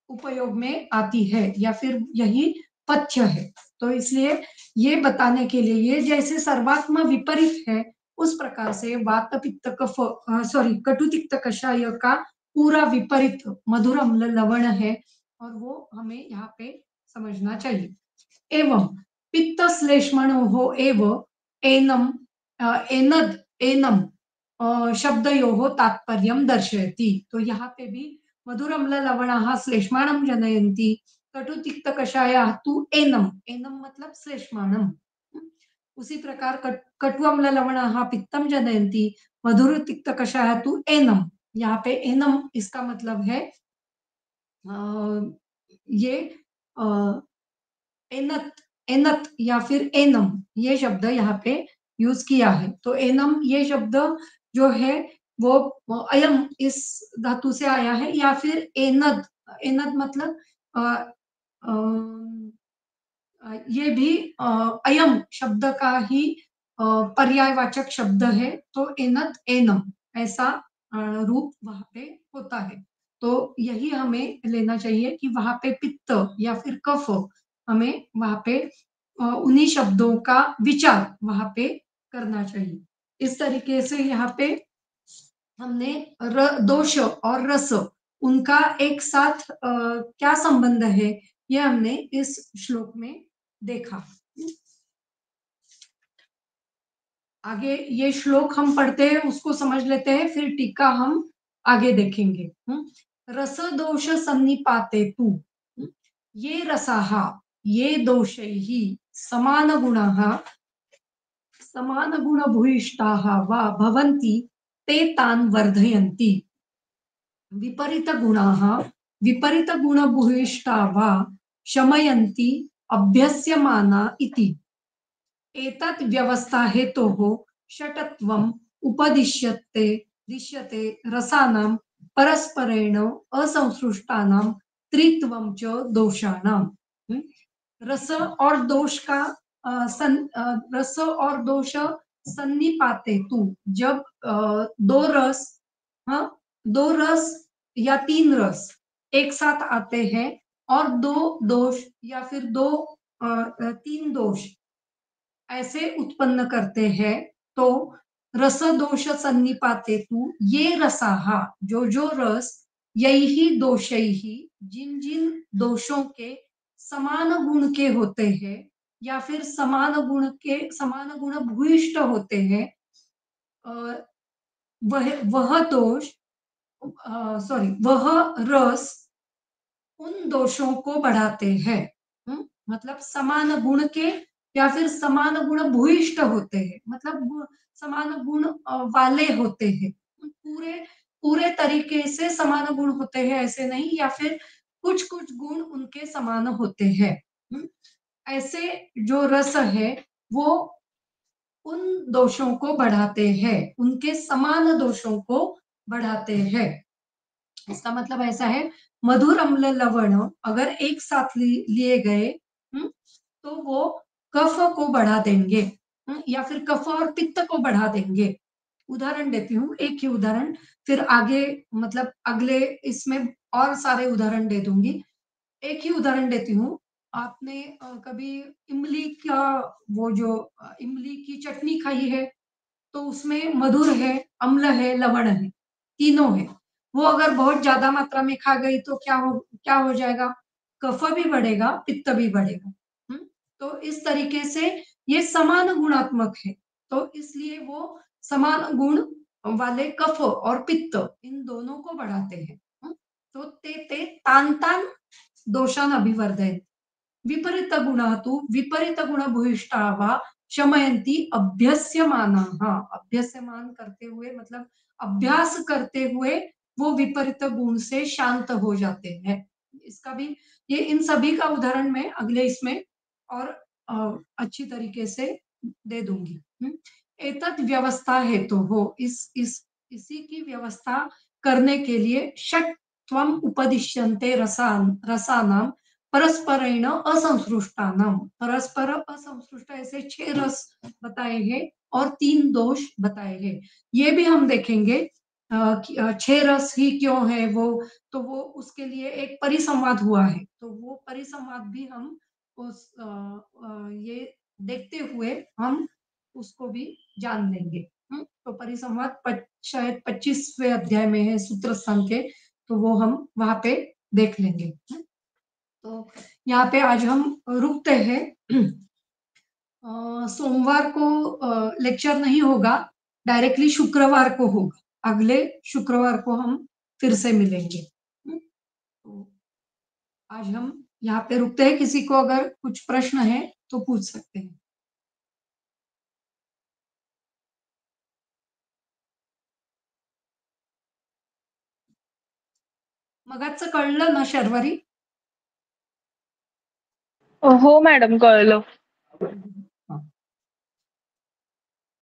Speaker 1: उपयोग में आती है या फिर यही पथ्य है। तो इसलिए ये बताने के लिए ये जैसे सर्वात्म विपरीत है, उस प्रकार से वात पित्त कफ, सॉरी, कटु तिक्त कषाय का पूरा विपरीत मधुर अम्ल लवण है और वो हमें यहाँ पे समझना चाहिए। एवं पित्त श्लेष्मणोः एव एनम एनद एनम शब्दयोः तात्पर्यं दर्शयति। तो यहाँ पे भी मधुर अम्ल लवणाः श्लेष्माणं जनयन्ति, कटु तिक्त कषायाः तु एनम, एनम मतलब श्लेष्माणम। उसी प्रकार कटु अम्ल लवणाः पित्तम जनयन्ति, मधुर तिक्त कषायः तु एनम। यहाँ पे एनम इसका मतलब है ये एनत, एनत या फिर एनम, ये शब्द यहाँ पे यूज किया है। तो एनम ये शब्द जो है वो अयम इस धातु से आया है, या फिर एनद, एनद मतलब अ, अ, ये भी अयम शब्द का ही पर्यायवाचक शब्द है। तो एनत एनम ऐसा रूप वहां पे होता है। तो यही हमें लेना चाहिए कि वहां पे पित्त या फिर कफ, हमें वहां पे उन्हीं शब्दों का विचार वहां पे करना चाहिए। इस तरीके से यहाँ पे हमने दोष और रस उनका एक साथ क्या संबंध है, ये हमने इस श्लोक में देखा। आगे ये श्लोक हम पढ़ते हैं, उसको समझ लेते हैं, फिर टीका हम आगे देखेंगे। रस दोष सन्निपाते तु ये रसाः ये दोषैः समान गुणाः समान गुण भूयिष्ठाः वा भवन्ति ते तान् वर्धयन्ति। विपरीत गुणाः विपरीत गुण भूयिष्ठा वा शमयन्ति अभ्यस्यमाना इति। एतत् व्यवस्था हेतोः षट्त्वम् उपदिश्यते दिश्यते रसानां परस्परेण असंसृष्टानां त्रित्वं च दोषाणां। रस और दोष का रस और दोष सन्निपाते तु, जब दो रस, हाँ, दो रस या तीन रस एक साथ आते हैं और दो दोष या फिर दो तीन दोष ऐसे उत्पन्न करते हैं, तो रस दोष सन्निपाते तु ये रसाः, जो जो रस, यही दोषैः, जिन जिन दोषों के समान गुण के होते हैं या फिर समान गुण भूयिष्ठ होते हैं, अ, वह दोष, वह रस उन दोषों को बढ़ाते हैं। मतलब समान गुण के या फिर समान गुण भूयिष्ठ होते हैं, मतलब समान गुण वाले होते हैं। पूरे पूरे तरीके से समान गुण होते हैं ऐसे नहीं, या फिर कुछ कुछ गुण उनके समान होते हैं। ऐसे जो रस है वो उन दोषों को बढ़ाते हैं, उनके समान दोषों को बढ़ाते हैं। इसका मतलब ऐसा है, मधुर अम्ल लवण अगर एक साथ लिए गए, तो वो कफ को बढ़ा देंगे, या फिर कफ और पित्त को बढ़ा देंगे। उदाहरण देती हूँ, एक ही उदाहरण, फिर आगे मतलब अगले इसमें और सारे उदाहरण दे दूंगी। एक ही उदाहरण देती हूँ। आपने कभी इमली का वो जो इमली की चटनी खाई है, तो उसमें मधुर है, अम्ल है, लवण है, तीनों है। वो अगर बहुत ज्यादा मात्रा में खा गई तो क्या हो जाएगा? कफ भी बढ़ेगा, पित्त भी बढ़ेगा। तो इस तरीके से ये समान गुणात्मक है, तो इसलिए वो समान गुण वाले कफ और पित्त इन दोनों को बढ़ाते हैं। तो ते तान तान दोषान अभिवर्धयन्। विपरीत गुणः तु विपरीत गुण भूयिष्ठा वा शमयन्ति अभ्यस्यमानाः। अभ्यस्यमान करते हुए मतलब अभ्यास करते हुए वो विपरीत गुण से शांत हो जाते हैं। इसका भी, ये इन सभी का उदाहरण मैं अगले इसमें और अच्छी तरीके से दे दूंगी। एतत् व्यवस्था हेतु हो, इसी की व्यवस्था करने के लिए षट् त्वम उपदिश्यन्ते रसानां परस्परेण असंसृष्टानाम। परस्पर असंसृष्ट ऐसे 6 रस बताए हैं और 3 दोष बताए हैं। ये भी हम देखेंगे कि 6 रस ही क्यों है वो, तो वो उसके लिए एक परिसंवाद हुआ है, तो वो परिसंवाद भी हम ये देखते हुए हम उसको भी जान लेंगे। तो परिसंवाद शायद 25वें अध्याय में है सूत्र स्थान के, तो वो हम वहां पे देख लेंगे। तो यहाँ पे आज हम रुकते हैं। सोमवार को लेक्चर नहीं होगा, डायरेक्टली शुक्रवार को होगा। अगले शुक्रवार को हम फिर से मिलेंगे। तो आज हम यहाँ पे रुकते हैं। किसी को अगर कुछ प्रश्न है तो पूछ सकते हैं। मगाच कळलं ना शर्वरी?
Speaker 2: हो मॅडम, कळलं.